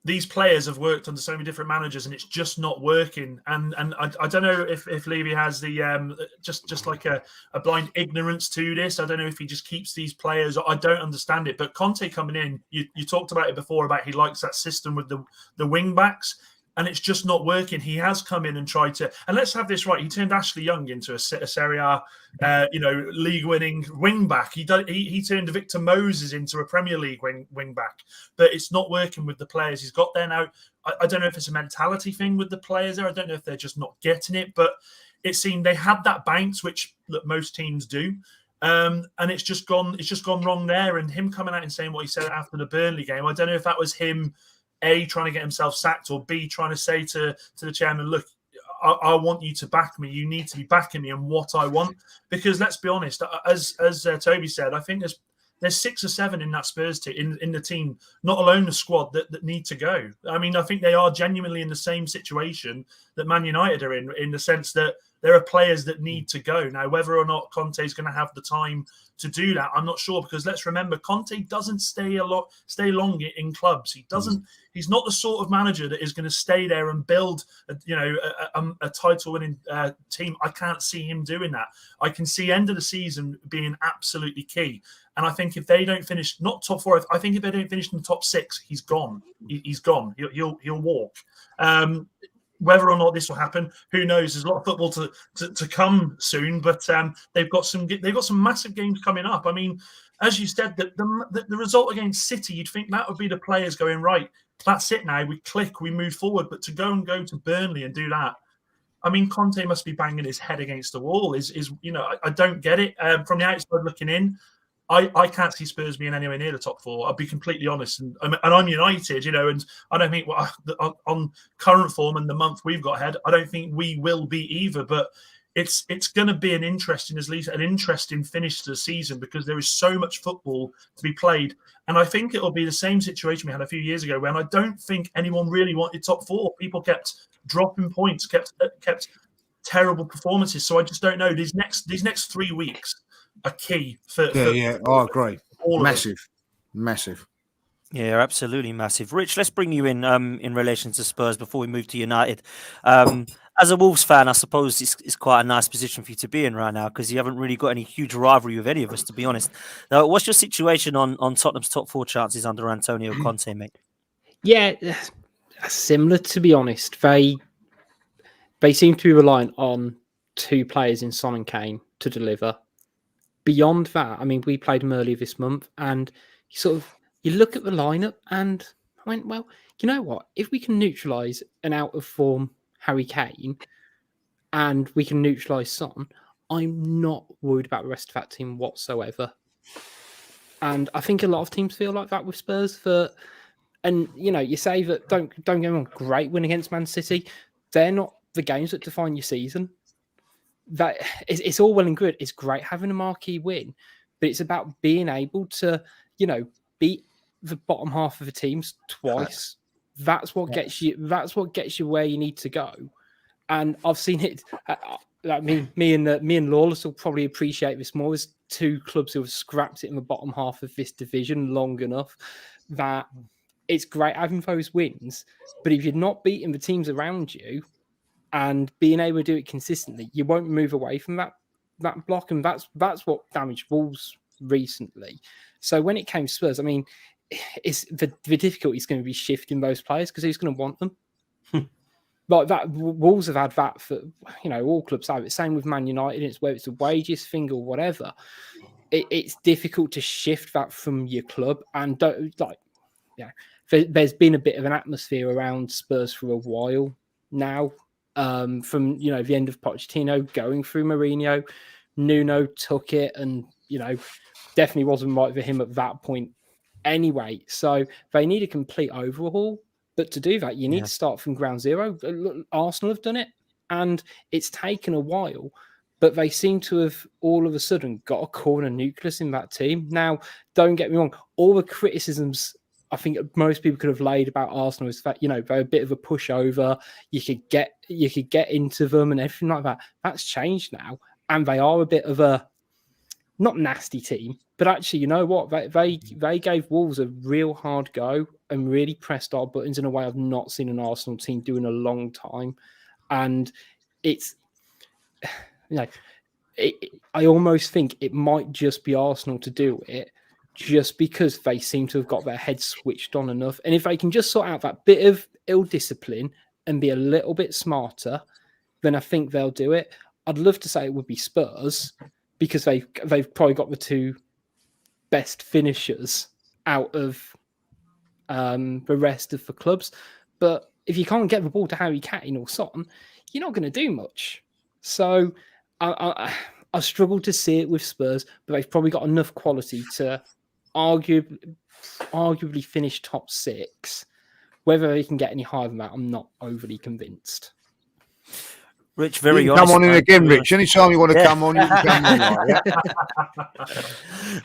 these players have worked under so many different managers, and it's just not working. And I don't know if Levy has the just like a blind ignorance to this. I don't know if he just keeps these players. I don't understand it. But Conte coming in, you talked about it before, about he likes that system with the wing backs, and it's just not working. He has come in and tried to, and let's have this right, he turned Ashley Young into a Serie A, league-winning wing-back. He turned Victor Moses into a Premier League wing-back, but it's not working with the players he's got there now. I don't know if it's a mentality thing with the players there. I don't know if they're just not getting it, but it seemed they had that bounce, which most teams do. And it's just gone wrong there. And him coming out and saying what he said after the Burnley game, I don't know if that was him, A, trying to get himself sacked, or B, trying to say to the chairman, look, I want you to back me. You need to be backing me and what I want. Because let's be honest, as Toby said, I think there's 6 or 7 in that Spurs team, in the team, not alone the squad, that need to go. I mean, I think they are genuinely in the same situation that Man United are in the sense that there are players that need to go. Now, whether or not Conte is going to have the time to do that, I'm not sure, because let's remember, Conte doesn't stay long in clubs. He's not the sort of manager that is going to stay there and build a title-winning team. I can't see him doing that. I can see end of the season being absolutely key. And I think if they don't finish, not top 4, I think if they don't finish in the top 6, he's gone. He's gone. He'll walk. Whether or not this will happen, who knows? There's a lot of football to come soon, but they've got some massive games coming up. I mean, as you said, the result against City, you'd think that would be the players going, right, that's it now. We click, we move forward. But to go to Burnley and do that, I mean, Conte must be banging his head against the wall. I don't get it. From the outside looking in, I can't see Spurs being anywhere near the top 4. I'll be completely honest, and I'm United, and I don't think on current form and the month we've got ahead, I don't think we will be either. But it's going to be an interesting finish to the season because there is so much football to be played. And I think it'll be the same situation we had a few years ago when I don't think anyone really wanted top four. People kept dropping points, kept terrible performances. So I just don't know. These next 3 weeks are key for I agree. All Massive. Yeah, absolutely massive. Rich, let's bring you in relation to Spurs before we move to United. As a Wolves fan, I suppose it's quite a nice position for you to be in right now because you haven't really got any huge rivalry with any of us, to be honest. Now, what's your situation on Tottenham's top four chances under Antonio Conte, mate? Yeah, similar, to be honest. They seem to be relying on two players in Son and Kane to deliver. Beyond that, I mean, we played them earlier this month, and you look at the lineup and I went, well, you know what? If we can neutralise an out of form Harry Kane and we can neutralise Son, I'm not worried about the rest of that team whatsoever. And I think a lot of teams feel like that with Spurs. And you say that don't get me wrong, great win against Man City. They're not the games that define your season. That it's all well and good. It's great having a marquee win, but it's about being able to, beat the bottom half of the teams twice. That's what gets you. That's what gets you where you need to go. And I've seen it. Me and Lawless will probably appreciate this more as two clubs who have scrapped it in the bottom half of this division long enough that it's great having those wins. But if you're not beating the teams around you and being able to do it consistently, you won't move away from that block. And that's what damaged Wolves recently. So when it came to Spurs, I mean, it's the difficulty is going to be shifting those players because who's going to want them? Like that, Wolves have had that for all clubs have it. Same with Man United. It's whether it's a wages thing or whatever. It's difficult to shift that from your club, and there's been a bit of an atmosphere around Spurs for a while now. From the end of Pochettino going through Mourinho, Nuno took it, and definitely wasn't right for him at that point. Anyway, so they need a complete overhaul. But to do that, you need to start from ground zero. Arsenal have done it, and it's taken a while. But they seem to have all of a sudden got a corner nucleus in that team. Now, don't get me wrong, all the criticisms I think most people could have laid about Arsenal is that they're a bit of a pushover. You could get into them and everything like that. That's changed now, and they are a bit of a not nasty team, but actually, you know what? They gave Wolves a real hard go and really pressed our buttons in a way I've not seen an Arsenal team do in a long time. And it's, I almost think it might just be Arsenal to do it just because they seem to have got their heads switched on enough. And if they can just sort out that bit of ill discipline and be a little bit smarter, then I think they'll do it. I'd love to say it would be Spurs, because they've probably got the two best finishers out of the rest of the clubs. But if you can't get the ball to Harry Kane or Son, you're not going to do much. So I struggle to see it with Spurs, but they've probably got enough quality to arguably finish top six. Whether they can get any higher than that, I'm not overly convinced. Rich, very honest. Come on in again, Rich. Anytime you want to come on, you can come on.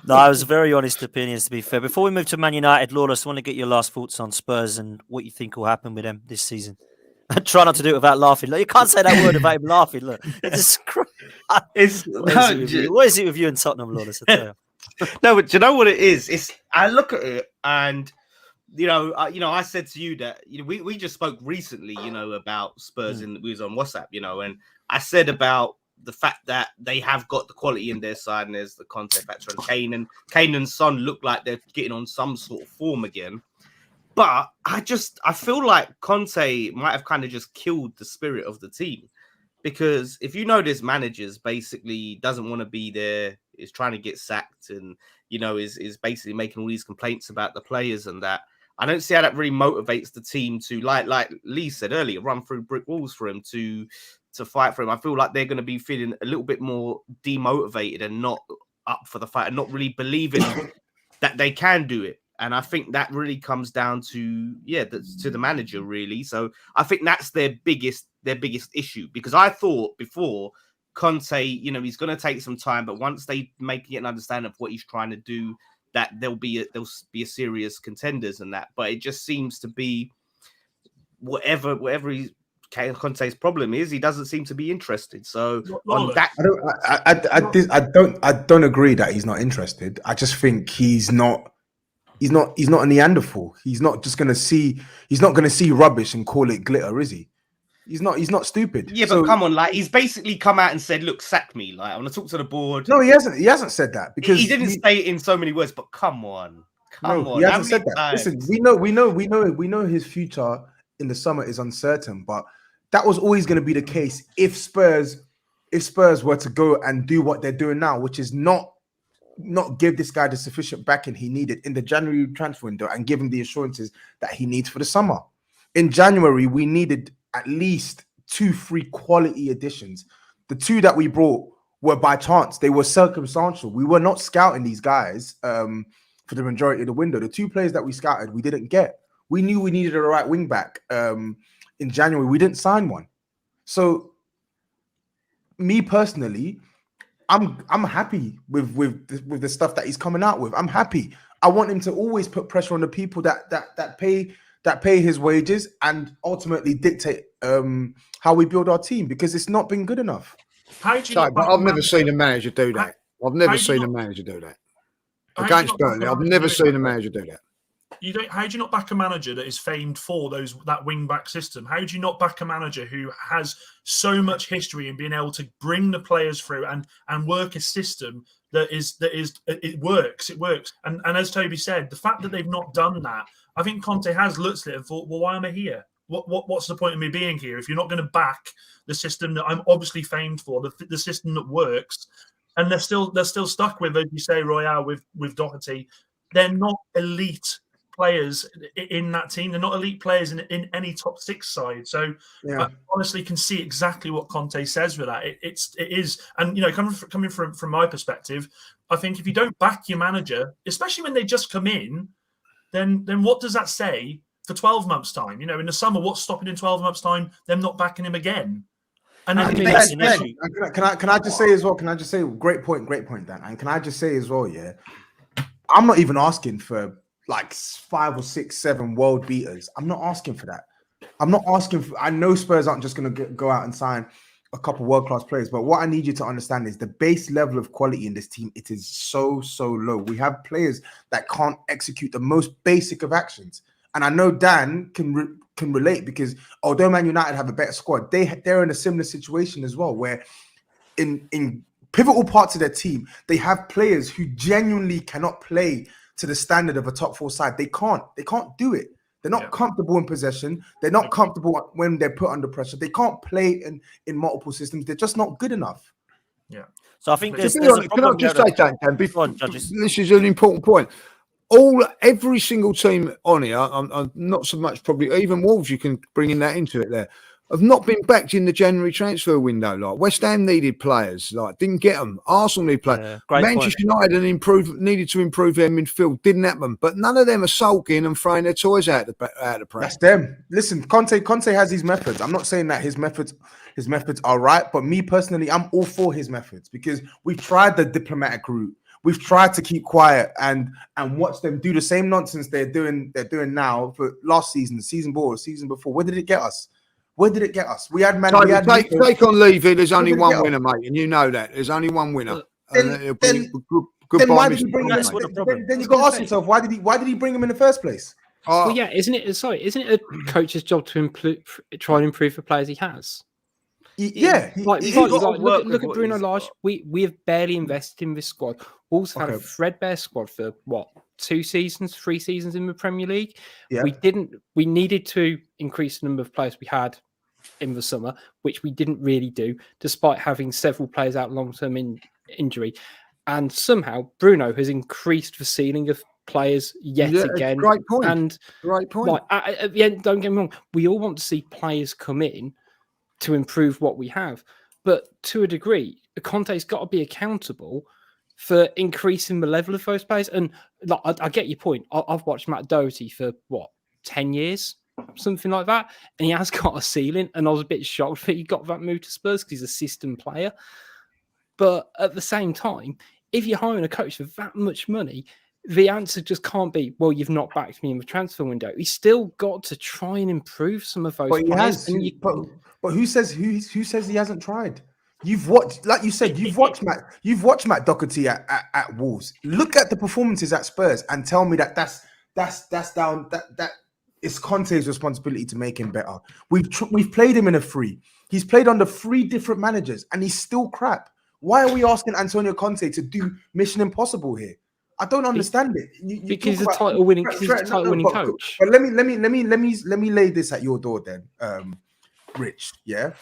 No, I was very honest opinions, to be fair. Before we move to Man United, Lawless, I want to get your last thoughts on Spurs and what you think will happen with them this season. Try not to do it without laughing. Look, you can't say that word without him laughing. Look, what is it with you and Tottenham, Lawless? No, but do you know what it is? I look at it and I said to you that we just spoke recently, about Spurs, and we was on WhatsApp, and I said about the fact that they have got the quality in their side, and there's the Conte factor, and Kane and Son look like they're getting on some sort of form again. But I feel like Conte might have kind of just killed the spirit of the team, because if this manager's basically doesn't want to be there, is trying to get sacked, and is basically making all these complaints about the players and that. I don't see how that really motivates the team to, like Lee said earlier, run through brick walls for him to fight for him. I feel like they're going to be feeling a little bit more demotivated and not up for the fight and not really believing that they can do it. And I think that really comes down to the manager, really. So I think that's their biggest issue, because I thought before Conte, he's going to take some time, but once they get an understanding of what he's trying to do, that they'll be a serious contenders and that. But it just seems to be whatever Conte's problem is, he doesn't seem to be interested. So on that, I don't agree that he's not interested. I just think he's not a Neanderthal. He's not going to see rubbish and call it glitter, is he? He's not stupid. Yeah, but come on, like he's basically come out and said, "Look, sack me." Like I want to talk to the board. No, he hasn't said that because he didn't say it in so many words. But come on, he hasn't said that. Listen, we know his future in the summer is uncertain, but that was always going to be the case if Spurs were to go and do what they're doing now, which is not give this guy the sufficient backing he needed in the January transfer window and give him the assurances that he needs for the summer. In January, we needed at least 2-3 quality additions. The 2 that we brought were by chance. They were circumstantial. We were not scouting these guys for the majority of the window. The 2 players that we scouted, we didn't get. We knew we needed a right wing back in January. We didn't sign one. So, me personally, I'm happy with the stuff that he's coming out with. I'm happy. I want him to always put pressure on the people that pay his wages and ultimately dictate how we build our team, because it's not been good enough. But I've never seen a manager do that. I've never seen a manager do that. Against Burnley, I've never seen a manager do that. How do you not back a manager that is famed for that wing back system? How do you not back a manager who has so much history in being able to bring the players through and work a system it works? And as Toby said, the fact that they've not done that, I think Conte has looked at it and thought, well, why am I here? What's the point of me being here if you're not going to back the system that I'm obviously famed for, the system that works? And they're still stuck with, as you say, Royale with Doherty. They're not elite players in that team. They're not elite players in any top 6 side. So I honestly can see exactly what Conte says with that. It is, and coming from my perspective, I think if you don't back your manager, especially when they just come in, then what does that say for 12 months time? In the summer, what's stopping in 12 months time them not backing him again? And that's an issue. Can I just say as well? Can I just say great point, Dan? And can I just say as well, I'm not even asking for like 5 or 6, 7 world beaters. I'm not asking for that. I know Spurs aren't just going to go out and sign a couple world-class players, but what I need you to understand is the base level of quality in this team, it is so low. We have players that can't execute the most basic of actions. And I know Dan can relate, because although Man United have a better squad, they're in a similar situation as well, where in pivotal parts of their team, they have players who genuinely cannot play to the standard of a top 4 side. They can't do it. They're not comfortable in possession. They're not comfortable when they're put under pressure. They can't play in multiple systems. They're just not good enough. Yeah. So I think there's can I just say that, Dan? Before, this is an important point. Every single team on here, I'm not so much probably, even Wolves, you can bring in that into it there, have not been backed in the January transfer window. Like West Ham needed players, didn't get them. Arsenal needed players. Manchester United needed to improve their midfield, didn't happen. But none of them are sulking and throwing their toys out of the press. That's them. Listen, Conte has his methods. I'm not saying that his methods are right, but me personally, I'm all for his methods, because we've tried the diplomatic route. We've tried to keep quiet and watch them do the same nonsense they're doing now for last season, the season before. Where did it get us? We had man. Take on Levy. There's only one winner, mate, and you know that. There's only one winner. Then why did he bring him? Then you got to ask yourself, why did he bring him in the first place? Well, isn't it a coach's job to try and improve the players he has? Look at Bruno Lage. We have barely invested in this squad. Wolves had a threadbare squad for 3 seasons in the Premier League. Yeah. We needed to increase the number of players we had in the summer, which we didn't really do, despite having several players out long-term injury. And somehow Bruno has increased the ceiling of players yet again. Great point. And great point. At the end, don't get me wrong, we all want to see players come in to improve what we have. But to a degree, Conte's got to be accountable for increasing the level of those players. And I get your point. I've watched Matt Doherty for 10 years. something like that. And he has got a ceiling. And I was a bit shocked that he got that move to Spurs because he's a system player. But at the same time, if you're hiring a coach for that much money, the answer just can't be, well, you've not backed me in the transfer window. He's still got to try and improve some of those But he players. has. But who says he hasn't tried? You've watched, like you said, you've watched Matt Doherty at Wolves. Look at the performances at Spurs and tell me that's down that it's Conte's responsibility to make him better. We've played him in a free. He's played under 3 different managers and he's still crap. Why are we asking Antonio Conte to do Mission Impossible here? I don't understand it. Because he's a title-winning coach. But let me lay this at your door then, Rich. Yeah,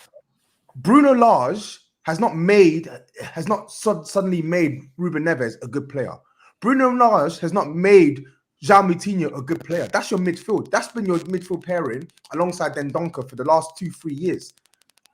Bruno Lage has not suddenly made Ruben Neves a good player. Bruno Lage has not made João Moutinho a good player. That's your midfield. That's been your midfield pairing alongside Dendoncker for the last 2-3 years,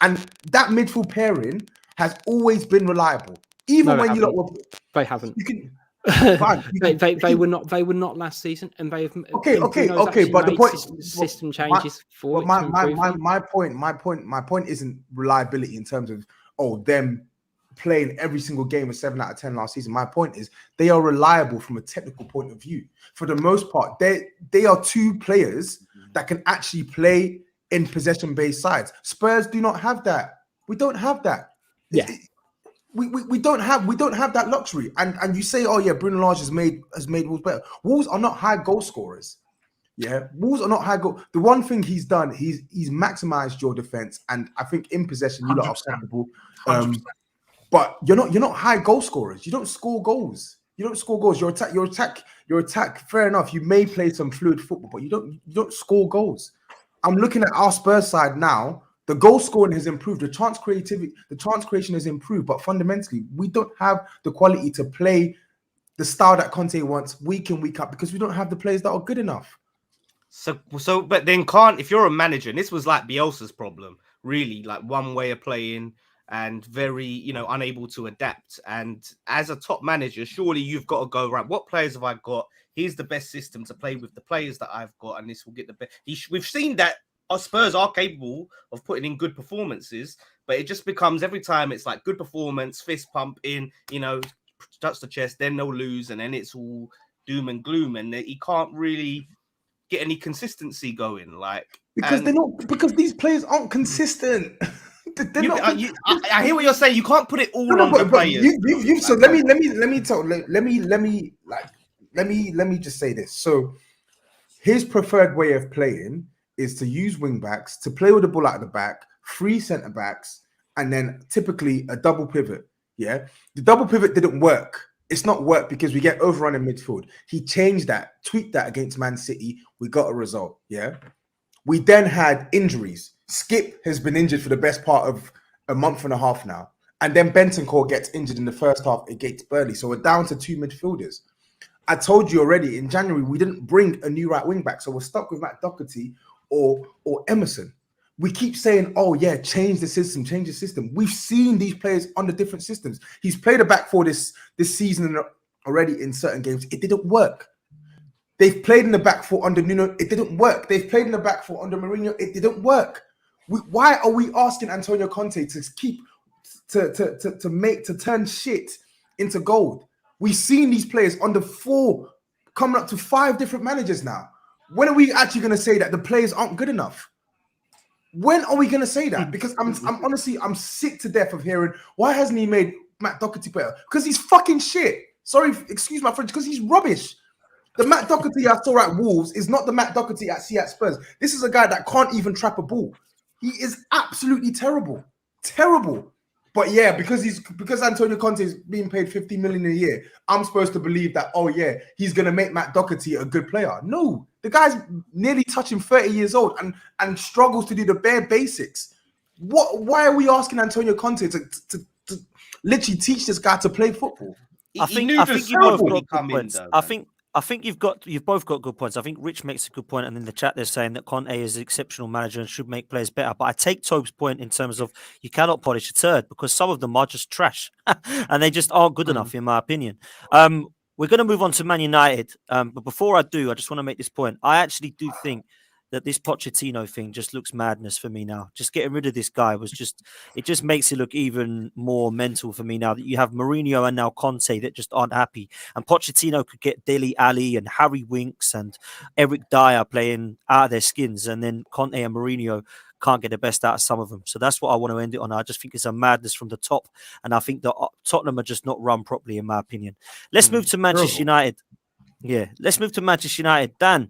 and that midfield pairing has always been reliable. Even when you look, they haven't. You can. They were not last season, and they have okay. But the point system changes for my point isn't reliability in terms of them playing every single game of 7 out of 10 last season. My point is they are reliable from a technical point of view. For the most part, they are 2 players that can actually play in possession-based sides. Spurs do not have that. We don't have that. Yeah. We don't have that luxury. And you say, oh yeah, Bruno Lage has made Wolves better. Wolves are not high goal scorers. Yeah, Wolves are not high goal. The one thing he's done, he's maximized your defense, and I think in possession you lot are capable. But you're not high goal scorers. You don't score goals. Your attack. Fair enough. You may play some fluid football, but you don't score goals. I'm looking at our Spurs side now. The goal scoring has improved. The chance creation has improved, but fundamentally, we don't have the quality to play the style that Conte wants week in, week out because we don't have the players that are good enough. So, but then if you're a manager, and this was like Bielsa's problem, really, like one way of playing and very, unable to adapt. And as a top manager, surely you've got to go, right, what players have I got? Here's the best system to play with the players that I've got, and this will get the best. We've seen that our Spurs are capable of putting in good performances, but it just becomes every time it's like good performance, fist pump in, touch the chest, then they'll lose, and then it's all doom and gloom, and he can't really get any consistency going. Because these players aren't consistent. I hear what you're saying. You can't put it all on the players. So let me just say this. So his preferred way of playing is to use wing backs, to play with the ball out of the back, 3 centre backs, and then typically a double pivot. Yeah, the double pivot didn't work. It's not worked because we get overrun in midfield. He changed that, tweaked that against Man City. We got a result. Yeah, we then had injuries. Skip has been injured for the best part of a month and a half now, and then Bentancur gets injured in the first half against Burnley. So we're down to 2 midfielders. I told you already in January we didn't bring a new right wing back, so we're stuck with Matt Doherty or Emerson. We keep saying, oh yeah, change the system. We've seen these players under different systems. He's played a back four this season already in certain games. It didn't work. They've played in the back four under Nuno. It didn't work. They've played in the back four under Mourinho. It didn't work. Why are we asking Antonio Conte to turn shit into gold? We've seen these players under 4 coming up to 5 different managers now. When are we actually going to say that the players aren't good enough? When are we going to say that? Because I'm honestly sick to death of hearing why hasn't he made Matt Doherty better? Because he's fucking shit. Sorry, excuse my French, because he's rubbish. The Matt Doherty I saw at Wolves is not the Matt Doherty I see at Spurs. This is a guy that can't even trap a ball. He is absolutely terrible. Terrible. But yeah, because Antonio Conte is being paid 50 million a year, I'm supposed to believe that, oh yeah, he's going to make Matt Doherty a good player. No, the guy's nearly touching 30 years old and struggles to do the bare basics. Why are we asking Antonio Conte to literally teach this guy to play football? I think you've both got good points. I think you've both got good points. I think Rich makes a good point, and in the chat they're saying that Conte is an exceptional manager and should make players better. But I take Tobe's point in terms of you cannot polish a turd because some of them are just trash and they just aren't good enough, in my opinion. We're going to move on to Man United, but before I do, I just want to make this point. I actually do think that this Pochettino thing just looks madness for me now. Just getting rid of this guy it just makes it look even more mental for me now that you have Mourinho and now Conte that just aren't happy. And Pochettino could get Dele Alli and Harry Winks and Eric Dyer playing out of their skins, and then Conte and Mourinho can't get the best out of some of them. So that's what I want to end it on. I just think it's a madness from the top, and I think that Tottenham are just not run properly, in my opinion. Let's move to Manchester United. Yeah, let's move to Manchester United. Dan,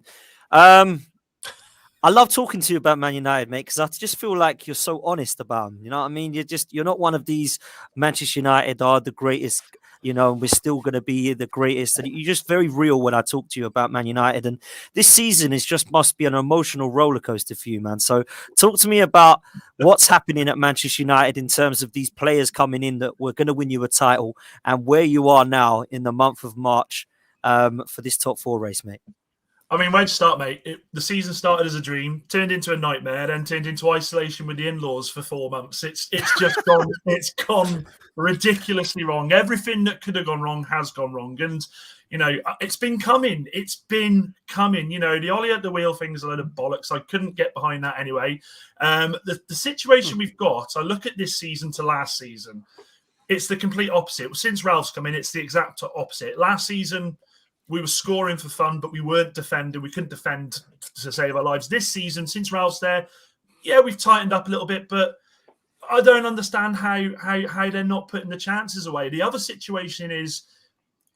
I love talking to you about Man United, mate, because I just feel like you're so honest about them. You know what I mean? You're not one of these Manchester United are the greatest, we're still going to be the greatest. And you're just very real when I talk to you about Man United. And this season must be an emotional roller coaster for you, man. So talk to me about what's happening at Manchester United in terms of these players coming in that were going to win you a title and where you are now in the month of March for this top 4 race, mate. I mean, where to start, mate? The season started as a dream, turned into a nightmare, then turned into isolation with the in-laws for 4 months. It's just gone. It's gone ridiculously wrong. Everything that could have gone wrong has gone wrong, and it's been coming. It's been coming. The Ollie at the wheel thing is a load of bollocks. I couldn't get behind that anyway. The situation we've got. I look at this season to last season. It's the complete opposite. Since Ralph's come in, it's the exact opposite. Last season, we were scoring for fun, but we weren't defending. We couldn't defend to save our lives. This season, since Ralph's there, yeah, we've tightened up a little bit, but I don't understand how they're not putting the chances away. The other situation is,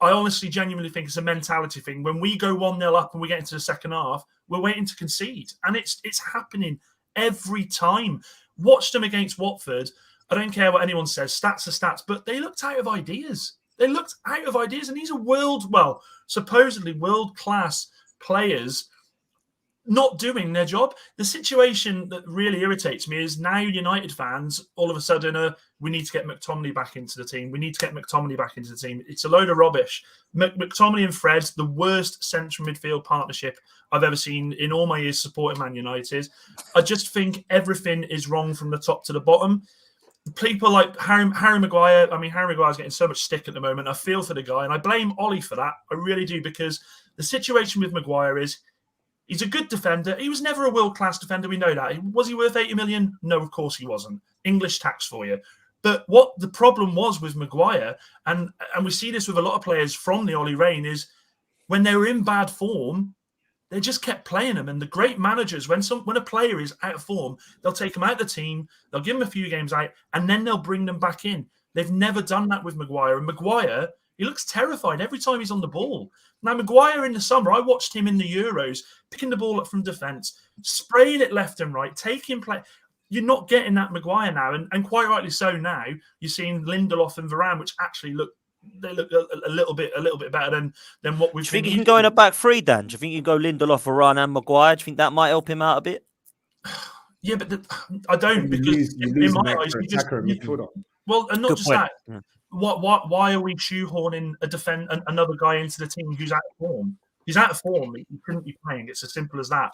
I honestly, genuinely think it's a mentality thing. When we go 1-0 up and we get into the second half, we're waiting to concede. And it's happening every time. Watch them against Watford. I don't care what anyone says. Stats are stats, but they looked out of ideas. And these are supposedly world-class players not doing their job. The situation that really irritates me is now United fans, all of a sudden, we need to get McTominay back into the team. It's a load of rubbish. McTominay and Fred, the worst central midfield partnership I've ever seen in all my years supporting Man United. I just think everything is wrong from the top to the bottom. People like Harry Maguire. I mean, Harry Maguire's getting so much stick at the moment. I feel for the guy, and I blame Ollie for that. I really do, because the situation with Maguire is he's a good defender. He was never a world-class defender. We know that. Was he worth 80 million? No, of course he wasn't. English tax for you. But what the problem was with Maguire, and we see this with a lot of players from the Ollie reign, is when they were in bad form, they just kept playing him. And the great managers, when a player is out of form, they'll take him out of the team, they'll give him a few games out, and then they'll bring them back in. They've never done that with Maguire. And Maguire, he looks terrified every time he's on the ball. Now, Maguire in the summer, I watched him in the Euros, picking the ball up from defence, spraying it left and right, taking play. You're not getting that Maguire now. And quite rightly so now. You're seeing Lindelof and Varane, which actually look a little bit better than what we've. Do you think you can go in a back 3, Dan? Do you think you can go Lindelof, Varane, and Maguire? Do you think that might help him out a bit? Yeah, but I don't, because in my eyes, well, and not Good just point. that. Yeah. Why are we shoehorning another guy into the team who's out of form? He's out of form. He couldn't be playing. It's as simple as that.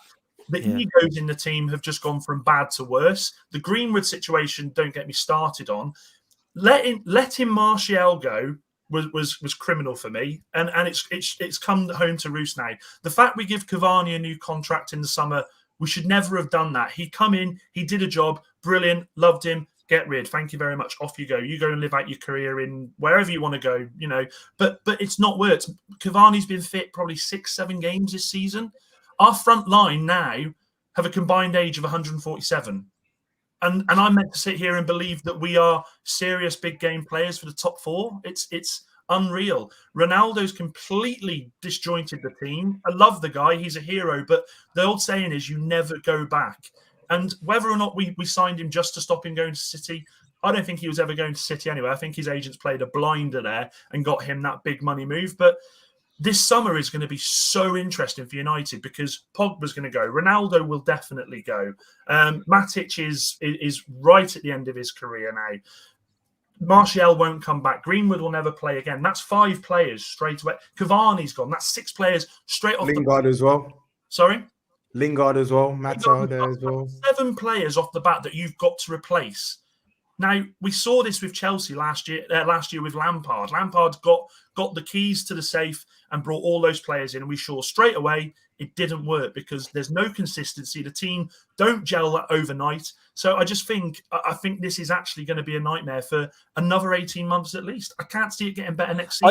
The egos in the team have just gone from bad to worse. The Greenwood situation, don't get me started on. Letting Martial go was criminal for me, and it's come home to roost now. The fact we give Cavani a new contract in the summer, we should never have done that. He come in, he did a job, brilliant, loved him. Get rid. Thank you very much. Off you go. You go and live out your career in wherever you want to go. But it's not worked. Cavani's been fit probably 6-7 games this season. Our front line now have a combined age of 147. And I'm meant to sit here and believe that we are serious big game players for the top 4. It's unreal. Ronaldo's completely disjointed the team. I love the guy. He's a hero. But the old saying is you never go back. And whether or not we signed him just to stop him going to City, I don't think he was ever going to City anyway. I think his agents played a blinder there and got him that big money move. But this summer is going to be so interesting for United, because Pogba's going to go. Ronaldo will definitely go. Matic is right at the end of his career now. Martial won't come back. Greenwood will never play again. That's 5 players straight away. Cavani's gone. That's 6 players straight off. Lingard as well. Sorry? Lingard as well. Mata there as well. 7 players off the bat that you've got to replace. Now, we saw this with Chelsea last year with Lampard. Lampard got the keys to the safe and brought all those players in. And we saw straight away it didn't work because there's no consistency. The team don't gel that overnight. So I think this is actually going to be a nightmare for another 18 months at least. I can't see it getting better next season.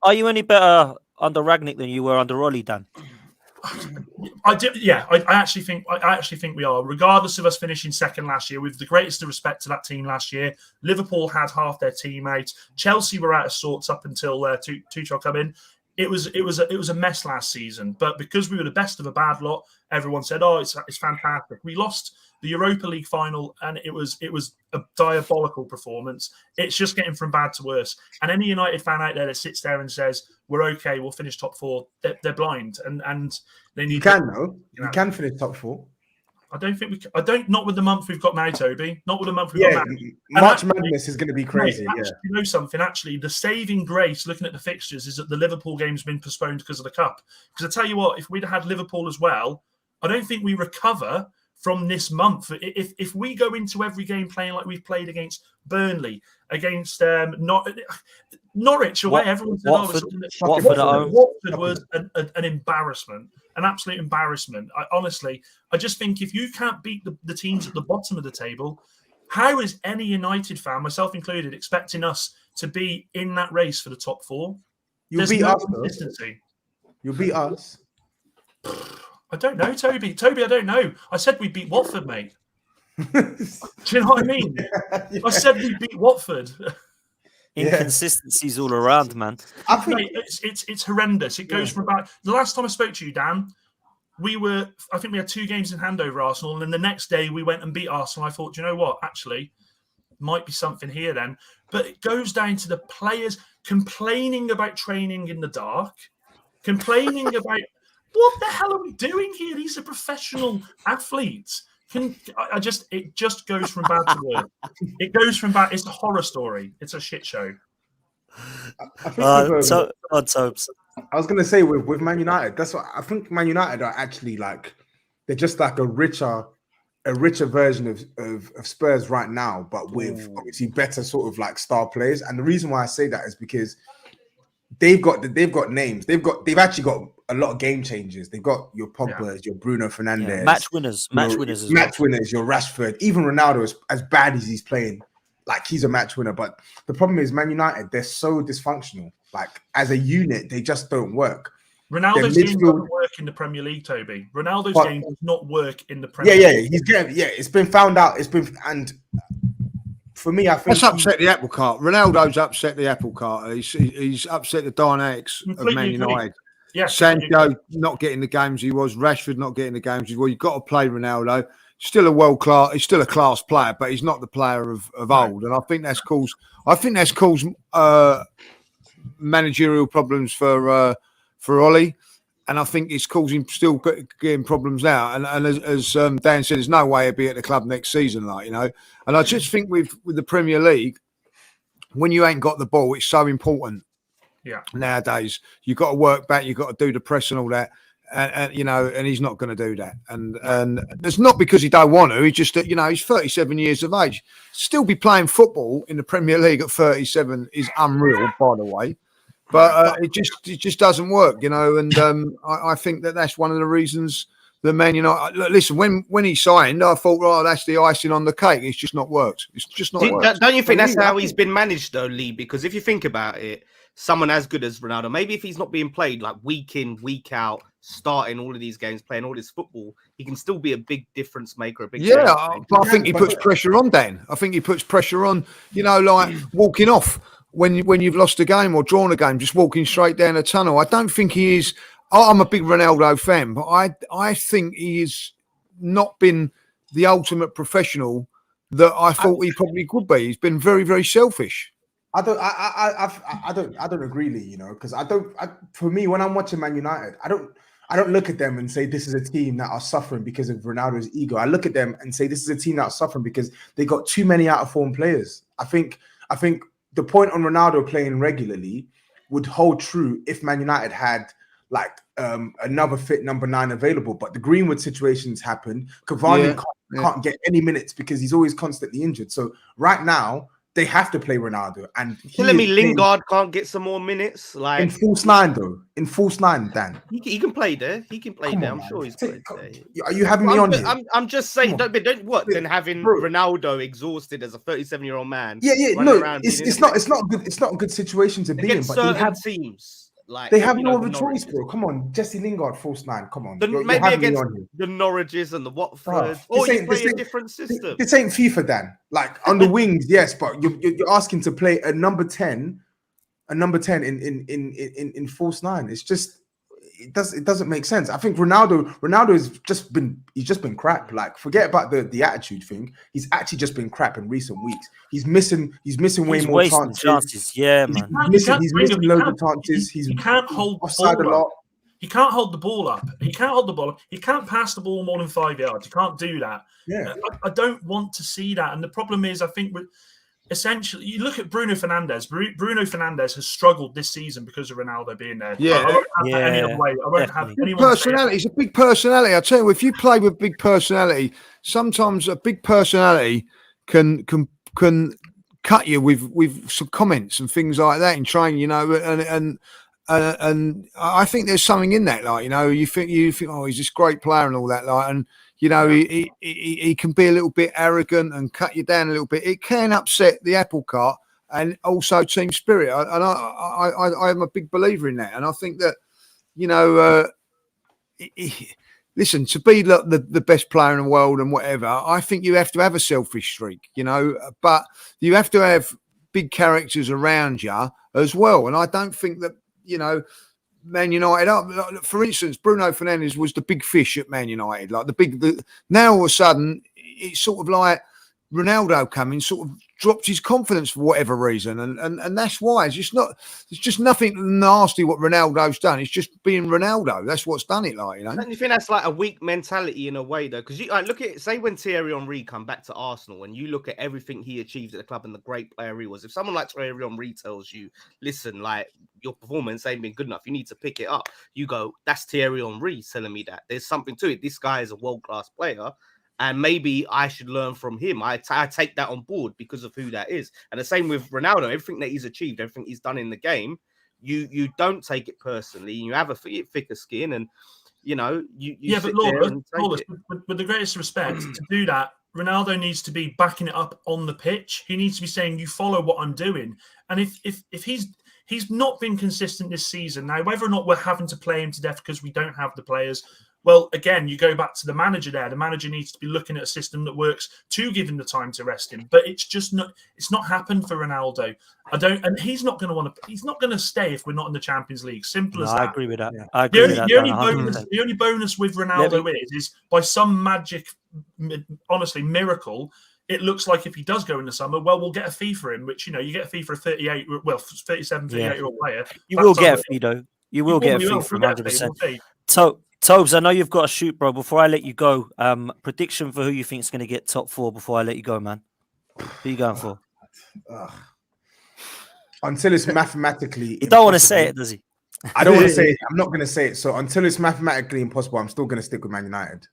Are you any better under Ragnick than you were under Ollie, Dan? I actually think we are, regardless of us finishing second last year. With the greatest of respect to that team last year, Liverpool had half their teammates. Chelsea were out of sorts up until Tuchel come in. It was a mess last season, but because we were the best of a bad lot, everyone said, "Oh, it's fantastic." We lost the Europa League final, and it was a diabolical performance. It's just getting from bad to worse. And any United fan out there that sits there and says, "We're okay, we'll finish top four," they're blind, and they need. You can finish top four. I don't think we can. I don't. Not with the month we've got now, Toby. Not with the month we've got now. March Madness is going to be crazy. Mate, you know something? Actually, the saving grace, looking at the fixtures, is that the Liverpool game's been postponed because of the cup. Because I tell you what, if we'd had Liverpool as well, I don't think we recover from this month. If we go into every game playing like we've played against Burnley, against Norwich away, everyone said Watford was an embarrassment, an absolute embarrassment. I just think if you can't beat the teams at the bottom of the table, how is any United fan, myself included, expecting us to be in that race for the top four? You'll beat us. Consistency. You'll beat us. I don't know, Toby. I don't know. I said we beat Watford, mate. Do you know what I mean? Yeah. I said we beat Watford. Inconsistencies all around, man. I think it's horrendous. It goes from about the last time I spoke to you, Dan. I think we had 2 games in hand over Arsenal, and then the next day we went and beat Arsenal. I thought, you know what? Actually, might be something here then. But it goes down to the players complaining about training in the dark, complaining about what the hell are we doing here? These are professional athletes. It just goes from bad to worse. It goes from bad. It's a horror story. It's a shit show. I was going to say with Man United, that's what I think. Man United are actually like, they're just like a richer version of Spurs right now, but with obviously better sort of like star players. And the reason why I say that is because they've got names. They've actually got a lot of game changers. They've got your Pogbas, your Bruno Fernandes, match winners, your Rashford. Even Ronaldo, as bad as he's playing, like he's a match winner. But the problem is, Man United, they're so dysfunctional. Like as a unit, they just don't work. Ronaldo's game doesn't work in the Premier League, Toby. Ronaldo's game does not work in the Premier League. It's been found out. And for me, I think that's upset the apple cart. Ronaldo's upset the apple cart. He's upset the dynamics of Man United. Yeah, Sancho not getting the games he was. Rashford not getting the games he was. You've got to play Ronaldo. Still a world class. He's still a class player, but he's not the player of old. And I think that's caused. Managerial problems for Ollie, and I think it's causing still getting problems now. And as Dan said, there's no way he'll be at the club next season, And I just think with the Premier League, when you ain't got the ball, it's so important. Yeah. Nowadays, you've got to work back, you've got to do the press and all that, and he's not going to do that. And it's not because he don't want to. He's just that he's 37 years of age. Still be playing football in the Premier League at 37 is unreal, by the way. But it just doesn't work, And I think that's one of the reasons the Man United. Listen, when he signed, I thought, that's the icing on the cake. It's just not worked. It's just not worked. Don't you think that's how he's been managed, though, Lee? Because if you think about it, someone as good as Ronaldo, maybe if he's not being played like week in, week out, starting all of these games, playing all this football, he can still be a big difference maker. But I think he puts pressure on, Dan. I think he puts pressure on, like walking off when you've lost a game or drawn a game, just walking straight down a tunnel. I don't think he is. I'm a big Ronaldo fan, but I think he has not been the ultimate professional that I thought he probably could be. He's been very, very selfish. I don't agree, Lee. Because for me, when I'm watching Man United, I don't look at them and say this is a team that are suffering because of Ronaldo's ego. I look at them and say this is a team that are suffering because they got too many out of form players. I think the point on Ronaldo playing regularly would hold true if Man United had like another fit number 9 available. But the Greenwood situations happened. Cavani can't get any minutes because he's always constantly injured. So right now they have to play Ronaldo, and telling me Lingard can't get some more minutes, like in false 9 though. In false 9, Dan. he can play there. He can play Come there. on, I'm sure he's played there. Are you having me on here? I'm just saying. Come on. Don't what? Then having Bro. Ronaldo exhausted as a 37-year-old man. Yeah. running No, around it's not good. It's not a good situation to be in. against But they certain have teams. Like they have you no know, other the choice, Norwiches. bro. Come on, Jesse Lingard, false 9. Come on, you're Maybe having me against on here. the Norwiches and the Watfords. This Or you ain't- play this a ain't- different system. This ain't FIFA, Dan. Like on the wings, yes, but you're asking to play a number 10 in false 9. It's just it doesn't make sense. I think Ronaldo has just been crap. Like forget about the attitude thing. He's actually just been crap in recent weeks. He's missing way He's more wasting chances. Yeah, man. He's missing loads of chances. He can't hold the offside a ball lot. up. He can't hold the ball up. He can't hold the ball up. He can't pass the ball more than 5 yards. He can't do that. Yeah. I don't want to see that. And the problem is, I think essentially, you look at Bruno Fernandes. Bruno Fernandes has struggled this season because of Ronaldo being there. Yeah. I won't have that any other way. I won't have Definitely. anyone say Personality. It's a big personality. I tell you, if you play with big personality, sometimes a big personality can cut you with some comments and things like that in training. You know, and I think there's something in that. Like, you know, you think, oh, he's this great player and all that. Like, and you know, he can be a little bit arrogant and cut you down a little bit. It can upset the apple cart and also team spirit. I am a big believer in that, and I think that, you know, listen, to be the best player in the world and whatever, I think you have to have a selfish streak, you know, but you have to have big characters around you as well. And I don't think that, you know, Man United up. For instance, Bruno Fernandes was the big fish at Man United. Like now all of a sudden it's sort of like Ronaldo coming, sort of dropped his confidence for whatever reason, and that's why it's just nothing nasty what Ronaldo's done. It's just being Ronaldo. That's what's done it, like, you know. Don't you think that's like a weak mentality in a way, though? Because you like, look at say when Thierry Henry come back to Arsenal, and you look at everything he achieved at the club and the great player he was. If someone like Thierry Henry tells you, "Listen, like your performance ain't been good enough, you need to pick it up," you go, "That's Thierry Henry telling me that. There's something to it. This guy is a world-class player." And maybe I should learn from him. I take that on board because of who that is. And the same with Ronaldo. Everything that he's achieved, everything he's done in the game, you don't take it personally. You have a thicker skin, and you know you yeah, but Lawless, with the greatest respect, to do that, Ronaldo needs to be backing it up on the pitch. He needs to be saying, "You follow what I'm doing." And if he's not been consistent this season, now whether or not we're having to play him to death because we don't have the players. Well, again, you go back to the manager there. The manager needs to be looking at a system that works to give him the time to rest him. But it's just not. It's not happened for Ronaldo. And he's not going to want to. He's not going to stay if we're not in the Champions League. Simple as that. I agree with that. Yeah. I agree with that. The only bonus with Ronaldo is by some magic, honestly, miracle. It looks like if he does go in the summer, well, we'll get a fee for him, which, you know, you get a fee for a 37, 38-year-old player. You will get a fee, though. You will get a fee for 100%. Tobes, I know you've got to shoot, bro. Before I let you go, prediction for who you think is going to get top 4 before I let you go, man. Who are you going for? Until it's mathematically He don't want to say it, does he? I don't want to say it. I'm not going to say it. So until it's mathematically impossible, I'm still going to stick with Man United.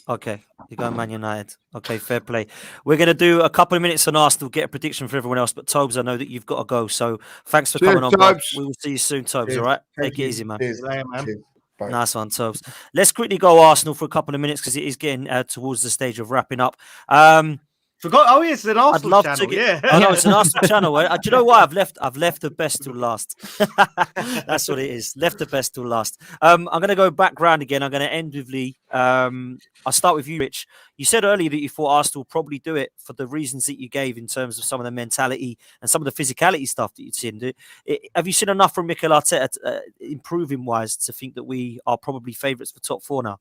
Okay, you're going Man United. Okay, fair play. We're going to do a couple of minutes on Arsenal, get a prediction for everyone else. But Tobes, I know that you've got to go. So thanks for coming on, bro. We will see you soon, Tobes. All right? Take it easy, man. Cheers. Man. Cheers. Nice one, Tobes. Let's quickly go Arsenal for a couple of minutes because it is getting towards the stage of wrapping up. Forgot. Oh, it's an Arsenal channel. I know it's an Arsenal channel. Do you know why I've left the best till last? That's what it is. Left the best till last. I'm going to go back round again. I'm going to end with Lee. I'll start with you, Rich. You said earlier that you thought Arsenal probably do it for the reasons that you gave in terms of some of the mentality and some of the physicality stuff that you'd seen. Have you seen enough from Mikel Arteta, improving wise, to think that we are probably favourites for top 4 now?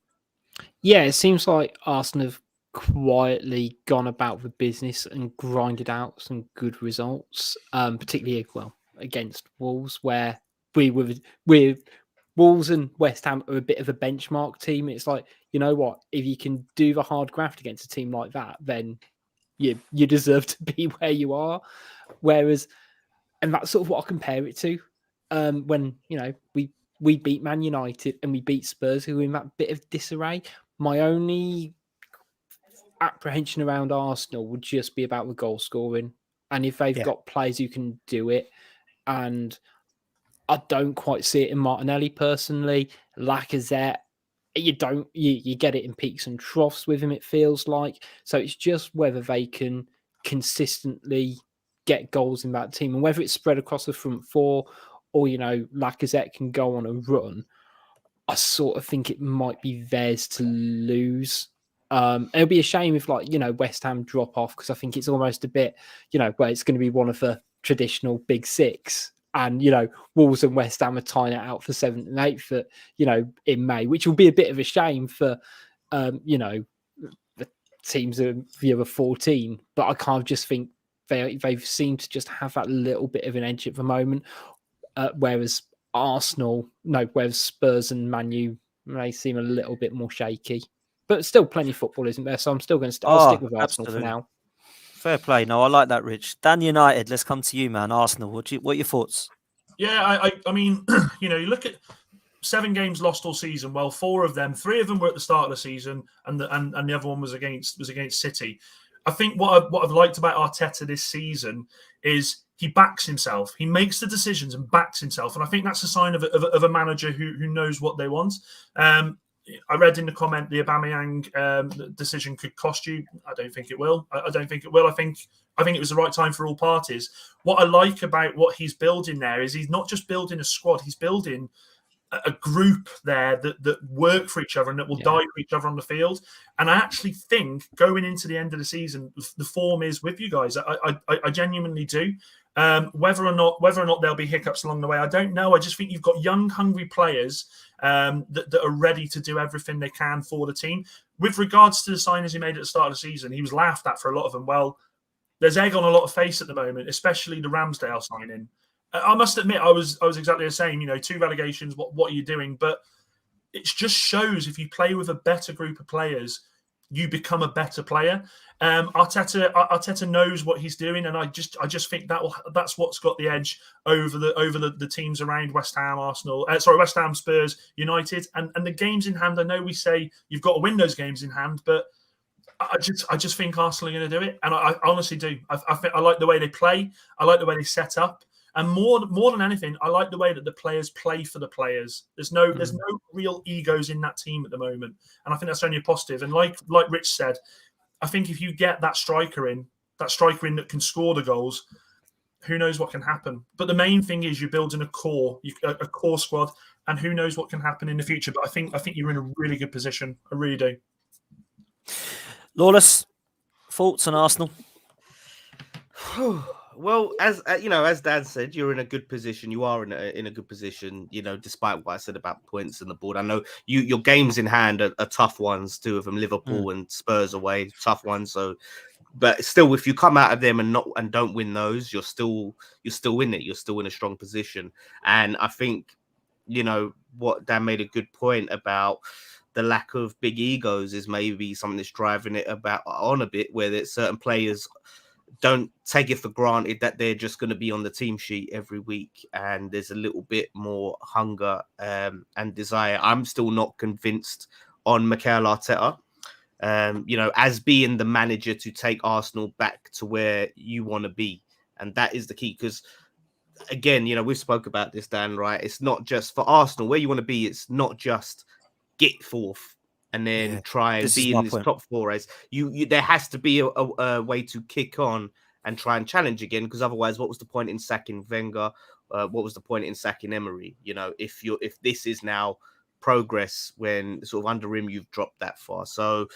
Yeah, it seems like Arsenal have quietly gone about the business and grinded out some good results, particularly against Wolves, where we're Wolves and West Ham are a bit of a benchmark team. It's like, you know what, if you can do the hard graft against a team like that, then you deserve to be where you are. Whereas, and that's sort of what I compare it to, when, you know, we we beat Man United and we beat Spurs, who were in that bit of disarray. My only apprehension around Arsenal would just be about the goal scoring. And if they've got players who can do it, and I don't quite see it in Martinelli personally. Lacazette, you get it in peaks and troughs with him, it feels like. So it's just whether they can consistently get goals in that team, and whether it's spread across the front four, or Lacazette can go on a run. I sort of think it might be theirs to lose. It'll be a shame if West Ham drop off, because I think it's almost a bit where it's going to be one of the traditional big six, and Wolves and West Ham are tying it out for 7th and 8th in May, which will be a bit of a shame for the teams of the other 14. But I kind of just think they've seemed to just have that little bit of an edge at the moment, whereas Spurs and Man U may seem a little bit more shaky. But still plenty of football, isn't there? So I'm still going to I'll stick with Arsenal for now. Fair play. No, I like that, Rich. Dan United, let's come to you, man. Arsenal, what are your thoughts? Yeah, I mean, you look at 7 games lost all season. Well, 4 of them, 3 of them were at the start of the season, and the other one was against City. I think what I've liked about Arteta this season is he backs himself. He makes the decisions and backs himself, and I think that's a sign of a manager who knows what they want. I read in the comment the Aubameyang decision could cost you. I don't think it will. I don't think it will. I think it was the right time for all parties. What I like about what he's building there is he's not just building a squad. He's building a group there that work for each other and that will die for each other on the field. And I actually think going into the end of the season, the form is with you guys. I genuinely do. Whether or not there'll be hiccups along the way, I don't know. I just think you've got young, hungry players that are ready to do everything they can for the team. With regards to the signings he made at the start of the season, he was laughed at for a lot of them. Well, there's egg on a lot of face at the moment, especially the Ramsdale signing. I must admit, I was exactly the same. 2 relegations. What are you doing? But it just shows if you play with a better group of players, you become a better player. Arteta knows what he's doing, and I just think that's what's got the edge over the teams around West Ham, West Ham, Spurs, United, and the games in hand. I know we say you've got to win those games in hand, but I just think Arsenal are going to do it, and I honestly do. I like the way they play. I like the way they set up. And more than anything, I like the way that the players play for the players. There's no real egos in that team at the moment, and I think that's only a positive. And like Rich said, I think if you get that striker in that can score the goals, who knows what can happen. But the main thing is you're building a core squad, and who knows what can happen in the future. But I think you're in a really good position. I really do. Lawless, thoughts on Arsenal? Well, as as Dan said, you're in a good position. You are in a good position, despite what I said about points on the board. I know your games in hand are tough ones, 2 of them, Liverpool and Spurs away, tough ones. So, but still, if you come out of them and don't win those, you're still in it. You're still in a strong position. And I think, what Dan made a good point about the lack of big egos is maybe something that's driving it on a bit, where there's certain players don't take it for granted that they're just going to be on the team sheet every week, and there's a little bit more hunger and desire. I'm still not convinced on Mikel Arteta, as being the manager to take Arsenal back to where you want to be, and that is the key. Because again, we've spoke about this, Dan, right? It's not just for Arsenal where you want to be. It's not just get 4th and then try and be in this top 4 race. There has to be a way to kick on and try and challenge again, because otherwise, what was the point in sacking Wenger? What was the point in sacking Emery? If this is now progress when sort of under him you've dropped that far. So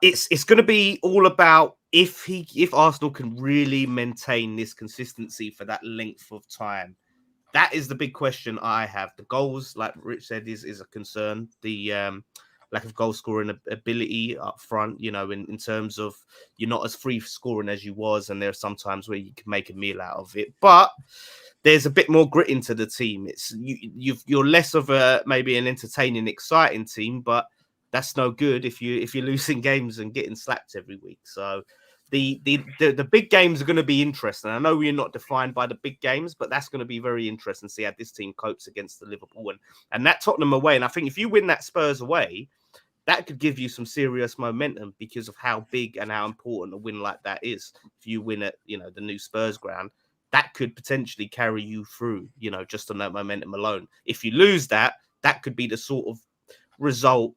it's going to be all about if Arsenal can really maintain this consistency for that length of time. That is the big question I have. The goals, like Rich said, is a concern. The lack of goal scoring ability up front, in terms of you're not as free scoring as you was, and there are some times where you can make a meal out of it. But there's a bit more grit into the team. You're less of maybe an entertaining, exciting team, but that's no good if you're losing games and getting slapped every week. So the big games are going to be interesting. I know we're not defined by the big games, but that's going to be very interesting to see how this team copes against the Liverpool and that Tottenham away. And I think if you win that Spurs away, that could give you some serious momentum because of how big and how important a win like that is. If you win at, you know, the new Spurs ground, that could potentially carry you through, you know, just on that momentum alone. If you lose that, that could be the sort of result,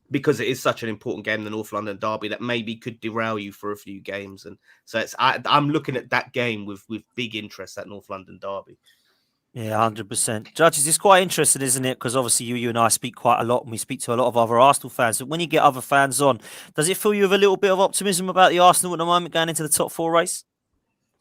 because it is such an important game, the North London derby, that maybe could derail you for a few games. And so I'm looking at that game with big interest, that North London derby. Yeah, 100%. Judges, it's quite interesting, isn't it? Because obviously you and I speak quite a lot, and we speak to a lot of other Arsenal fans. But when you get other fans on, does it fill you with a little bit of optimism about the Arsenal at the moment going into the top 4 race?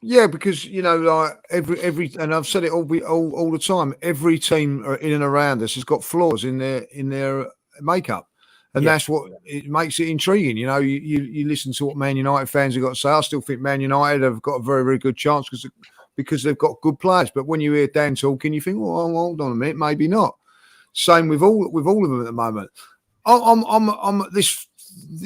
Yeah, because you know, like every, and I've said it all the time. Every team in and around us has got flaws in their makeup, and that's what it makes it intriguing. You know, you listen to what Man United fans have got to say. I still think Man United have got a very, very good chance because they've got good players. But when you hear Dan talking, you think, well, hold on a minute, maybe not. Same with all of them at the moment. I'm at this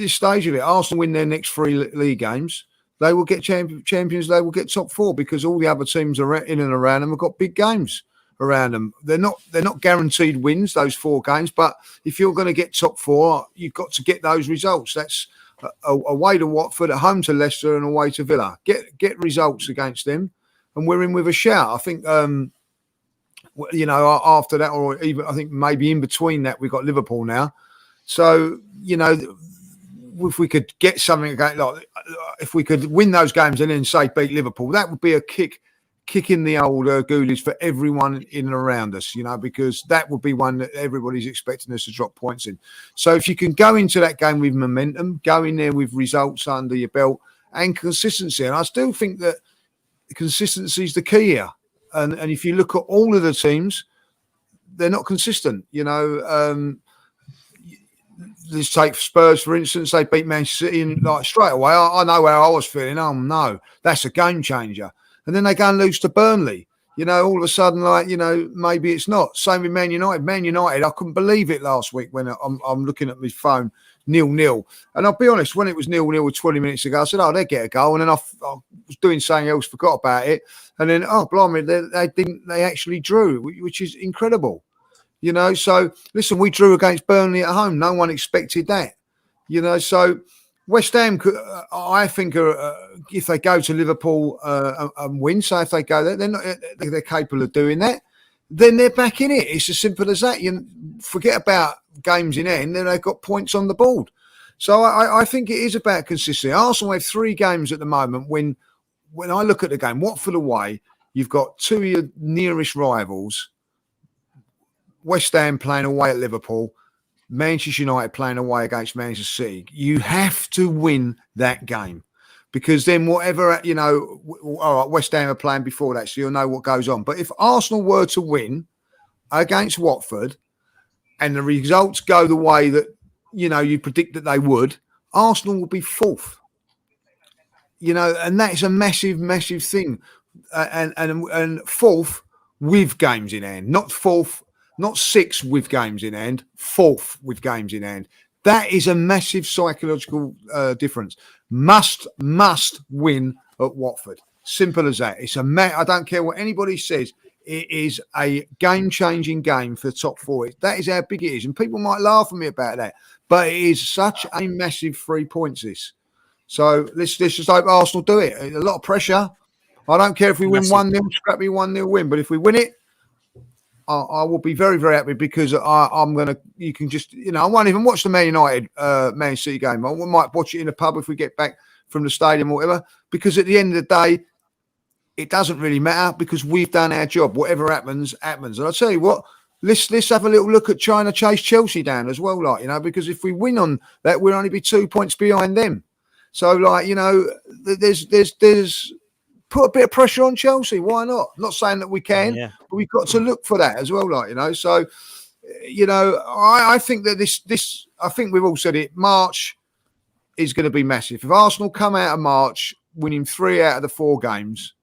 stage of it. Arsenal win their next 3 league games. They will get champions. They will get top 4 because all the other teams are in and around them have got big games around them. They're not guaranteed wins, those 4 games. But if you're going to get top 4, you've got to get those results. That's away to Watford, at home to Leicester, and away to Villa. Get results against them, and we're in with a shout. I think you know, after that, or even I think maybe in between that, we've got Liverpool now. So you know, if we could get something again, like if we could win those games and then say beat Liverpool, that would be a kick in the old goolies for everyone in and around us, you know, because that would be one that everybody's expecting us to drop points in. So if you can go into that game with momentum, go in there with results under your belt and consistency, and I still think that consistency is the key here. And if you look at all of the teams, they're not consistent, you know. Let's take Spurs, for instance. They beat Manchester City, and like straight away, I know how I was feeling. Oh, no, that's a game changer. And then they go and lose to Burnley. You know, all of a sudden, like, you know, maybe it's not. Same with Man United. Man United, I couldn't believe it last week when I'm looking at my phone, 0-0. And I'll be honest, when it was 0-0 20 minutes ago, I said, oh, they get a goal. And then I was doing something else, forgot about it. And then, oh, blimey, they actually drew, which is incredible. You know, so listen, we drew against Burnley at home. No one expected that. You know, so West Ham could, I think, if they go to Liverpool and win, so if they go there, they're capable of doing that. Then they're back in it. It's as simple as that. You forget about games in end, then they've got points on the board. So I think it is about consistency. Arsenal have 3 games at the moment. When I look at the game, Watford away, you've got 2 of your nearest rivals. West Ham playing away at Liverpool, Manchester United playing away against Manchester City. You have to win that game because then whatever, you know, all right, West Ham are playing before that, so you'll know what goes on. But if Arsenal were to win against Watford and the results go the way that, you know, you predict that they would, Arsenal will be 4th. You know, and that is a massive, massive thing. And 4th with games in hand, not 4th. Not 6th with games in hand, 4th with games in hand. That is a massive psychological difference. Must win at Watford. Simple as that. It's I don't care what anybody says. It is a game-changing game for the top 4. That is how big it is. And people might laugh at me about that. But it is such a massive 3 points, this. So let's just hope Arsenal do it. A lot of pressure. I don't care if we win 1-0, scrappy 1-0 win. But if we win it, I will be very, very happy because I'm going to, you can just, you know, I won't even watch the Man United, Man City game. I might watch it in a pub if we get back from the stadium or whatever, because at the end of the day, it doesn't really matter because we've done our job. Whatever happens, happens. And I'll tell you what, let's have a little look at trying to chase Chelsea down as well, like, you know, because if we win on that, we'll only be 2 points behind them. So, like, you know, there's put a bit of pressure on Chelsea. Why not? Not saying that we can, but we've got to look for that as well, like, you know. So, you know, I think that this, I think we've all said it, March is going to be massive. If Arsenal come out of March winning 3 out of the 4 games,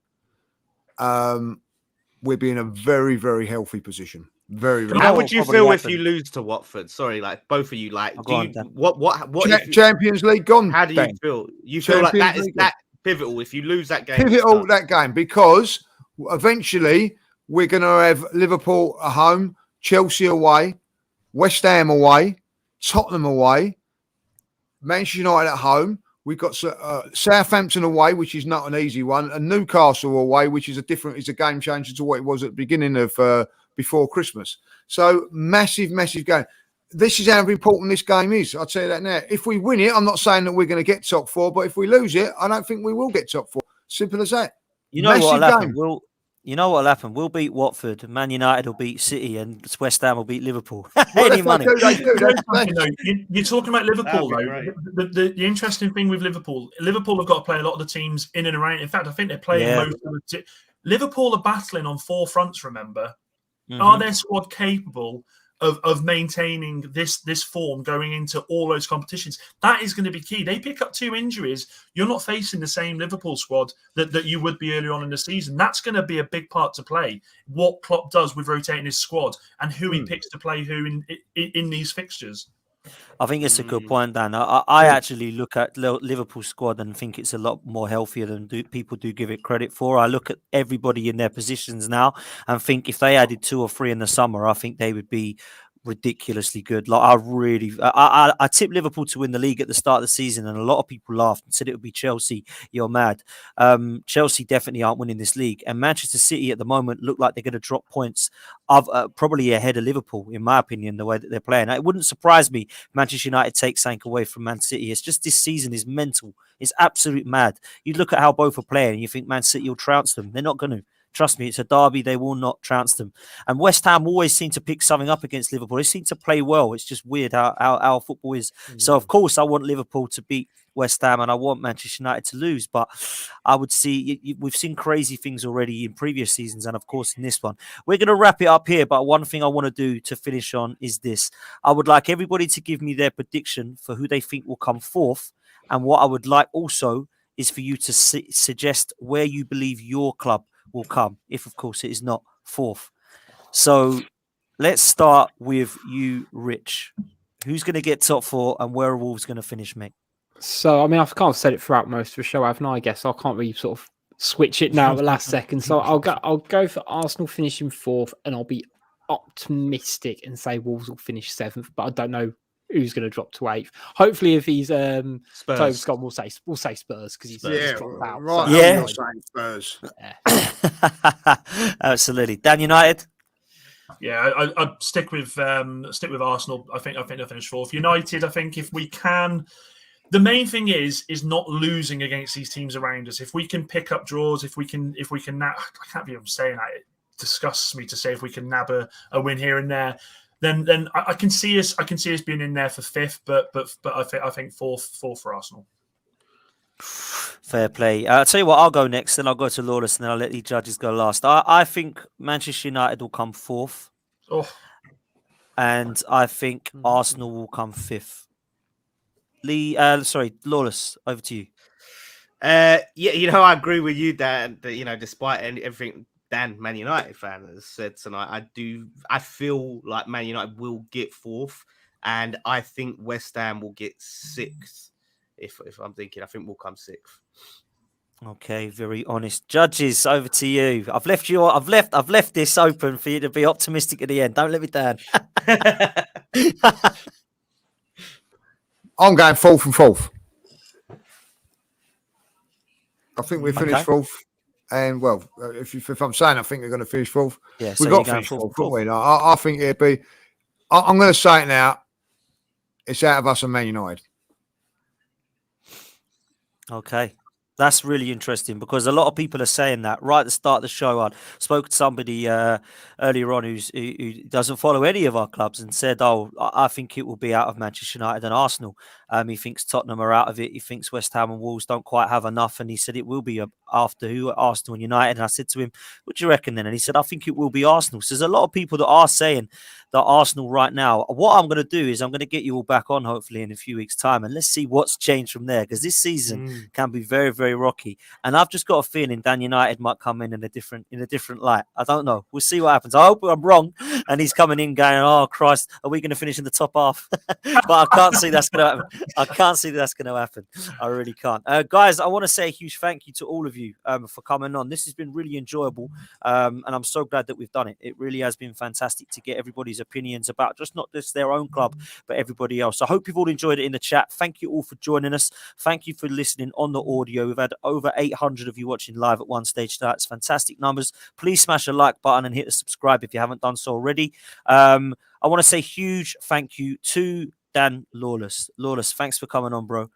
we'll be in a very, very healthy position. Very, very. How what would you probably feel if happened? you lose to Watford? Sorry, like both of you. Like, Oh, do go on, you Dan. what if you, Champions League gone. how do you Dan. feel? You feel like Champions that is League that pivotal if you lose that game? it's pivotal done. that game because eventually we're going to have Liverpool at home, Chelsea away, West Ham away, Tottenham away, Manchester United at home. We've got Southampton away, which is not an easy one, and Newcastle away, which is a game changer to what it was at the beginning of before Christmas. So massive game. This is how important this game is. I'll tell you that now. If we win it, I'm not saying that we're going to get top four, but if we lose it, I don't think we will get top four. Simple as that. You know what'll happen? Game. You know what'll happen? We'll beat Watford, Man United will beat City, and West Ham will beat Liverpool. Well, Any if money. they do. You're talking about Liverpool, That'd be though. great. The interesting thing with Liverpool have got to play a lot of the teams in and around. In fact, I think they're playing Yeah. most of the. Liverpool are battling on 4 fronts. Remember, Mhm. are their squad capable of maintaining this form going into all those competitions? That is going to be key. They pick up 2 injuries. You're not facing the same Liverpool squad that you would be earlier on in the season. That's going to be a big part to play. What Klopp does with rotating his squad and who he picks to play who in these fixtures. I think it's a good point, Dan. I actually look at Liverpool's squad and think it's a lot more healthier than people do give it credit for. I look at everybody in their positions now and think if they added 2 or 3 in the summer, I think they would be ridiculously good. Like I tipped Liverpool to win the league at the start of the season, and a lot of people laughed and said it would be Chelsea. You're mad. Chelsea definitely aren't winning this league, and Manchester City at the moment look like they're going to drop points of probably ahead of Liverpool, in my opinion, the way that they're playing. It wouldn't surprise me if Manchester United takes something away from Man City. It's just this season is mental. It's absolute mad. You look at how both are playing, and you think Man City will trounce them. They're not going to. Trust me, it's a derby. They will not trounce them. And West Ham always seem to pick something up against Liverpool. They seem to play well. It's just weird how our football is. So, of course, I want Liverpool to beat West Ham and I want Manchester United to lose. But I would see, we've seen crazy things already in previous seasons and, of course, in this one. We're going to wrap it up here. But one thing I want to do to finish on is this. I would like everybody to give me their prediction for who they think will come fourth. And what I would like also is for you to suggest where you believe your club will come, if of course it is not fourth. So let's start with you, Rich. Who's going to get top 4 and where are Wolves going to finish, mate? So, I mean, I've kind of said it throughout most of the show, haven't I guess? I can't really sort of switch it now at the last second. So I'll go for Arsenal finishing 4th and I'll be optimistic and say Wolves will finish 7th, but I don't know who's going to drop to 8th. Hopefully, if he's Toby's gone, we'll say Spurs because he's just dropped out. Right. So, Yeah. I'm saying Spurs. Absolutely. Dan United? Yeah, I'd stick with Arsenal. I think they'll finish 4th. United, I think if we can, the main thing is not losing against these teams around us. If we can pick up draws, if we can I can't believe I'm saying that. It disgusts me to say if we can nab a win here and there. Then I can see us being in there for 5th, but I think 4th for Arsenal. Fair play. I'll tell you what, I'll go next, then I'll go to Lawless, and then I'll let the judges go last. I think Manchester United will come 4th. Oh. And I think Arsenal will come 5th. Lawless, over to you. Yeah, I agree with you, Dan, that, despite everything Dan, Man United fan, has said tonight, I feel like Man United will get 4th, and I think West Ham will get 6th. If I'm thinking, I think we'll come 6th. Okay, very honest. Judges, over to you. I've left this open for you to be optimistic at the end. Don't let me down. I'm going 4th and 4th. I think we finished 4th. And well, if I'm saying I think they're going to finish 4th, Yeah, we've got to finish 4th, haven't we? I think it'd be. I'm going to say it now. It's out of us and Man United. Okay. That's really interesting because a lot of people are saying that right at the start of the show. I spoke to somebody earlier on who doesn't follow any of our clubs and said, I think it will be out of Manchester United and Arsenal. He thinks Tottenham are out of it. He thinks West Ham and Wolves don't quite have enough. And he said it will be after who? Arsenal and United. And I said to him, what do you reckon then? And he said, I think it will be Arsenal. So there's a lot of people that are saying that Arsenal right now. What I'm going to do is I'm going to get you all back on hopefully in a few weeks' time. And let's see what's changed from there because this season can be very, very rocky. And I've just got a feeling Dan United might come in a different light. I don't know. We'll see what happens. I hope I'm wrong. and he's coming in going, "Oh Christ, are we going to finish in the top half?" But I can't see that's going to happen. I can't see that's going to happen. I really can't. Guys, I want to say a huge thank you to all of you for coming on. This has been really enjoyable, and I'm so glad that we've done it. It really has been fantastic to get everybody's opinions about not just their own club, but everybody else. I hope you've all enjoyed it in the chat. Thank you all for joining us. Thank you for listening on the audio. We've had over 800 of you watching live at one stage. That's fantastic numbers. Please smash a like button and hit the subscribe if you haven't done so already. I want to say huge thank you to Dan Lawless. Lawless, thanks for coming on, bro.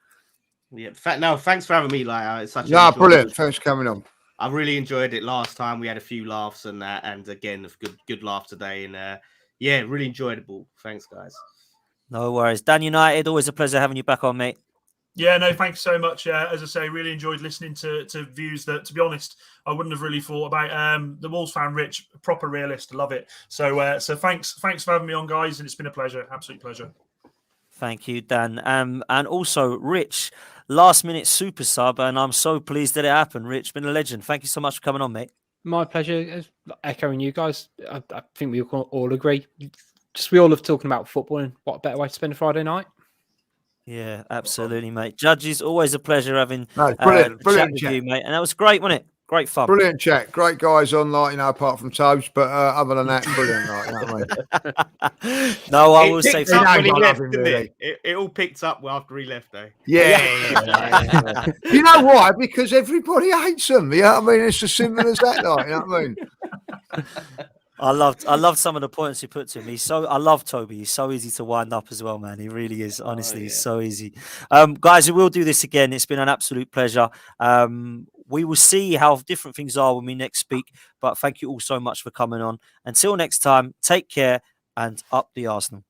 Yeah, thanks for having me. Like, it's such brilliant. Thanks for coming on. I really enjoyed it last time. We had a few laughs and that, and again, a good laugh today. And yeah, really enjoyable. Thanks, guys. No worries. Dan United, always a pleasure having you back on, mate. Yeah, no, thanks so much. As I say, really enjoyed listening to views that, to be honest, I wouldn't have really thought about. The Wolves fan, Rich, proper realist, love it. So thanks for having me on, guys, and it's been a pleasure, absolute pleasure. Thank you, Dan. And also, Rich, last minute super sub, and I'm so pleased that it happened. Rich, been a legend. Thank you so much for coming on, mate. My pleasure. Echoing you guys, I think we all agree. We all love talking about football, and what a better way to spend a Friday night. Yeah, absolutely, mate. Judges, always a pleasure having brilliant chat with you, mate. And that was great, wasn't it? Great fun. Brilliant chat. Great guys on, like, apart from Tobes, but other than that, brilliant. Like, you know what I mean? No, I will say when he left, didn't it? It all picked up after he left, though. Yeah. You know why? Because everybody hates them. You know what I mean? It's as simple as that. Like, you know what I mean? I loved some of the points he put to me. I love Toby. He's so easy to wind up as well, man. He really is. Honestly, he's so easy. Guys, we will do this again. It's been an absolute pleasure. We will see how different things are when we next speak. But thank you all so much for coming on. Until next time, take care and up the Arsenal.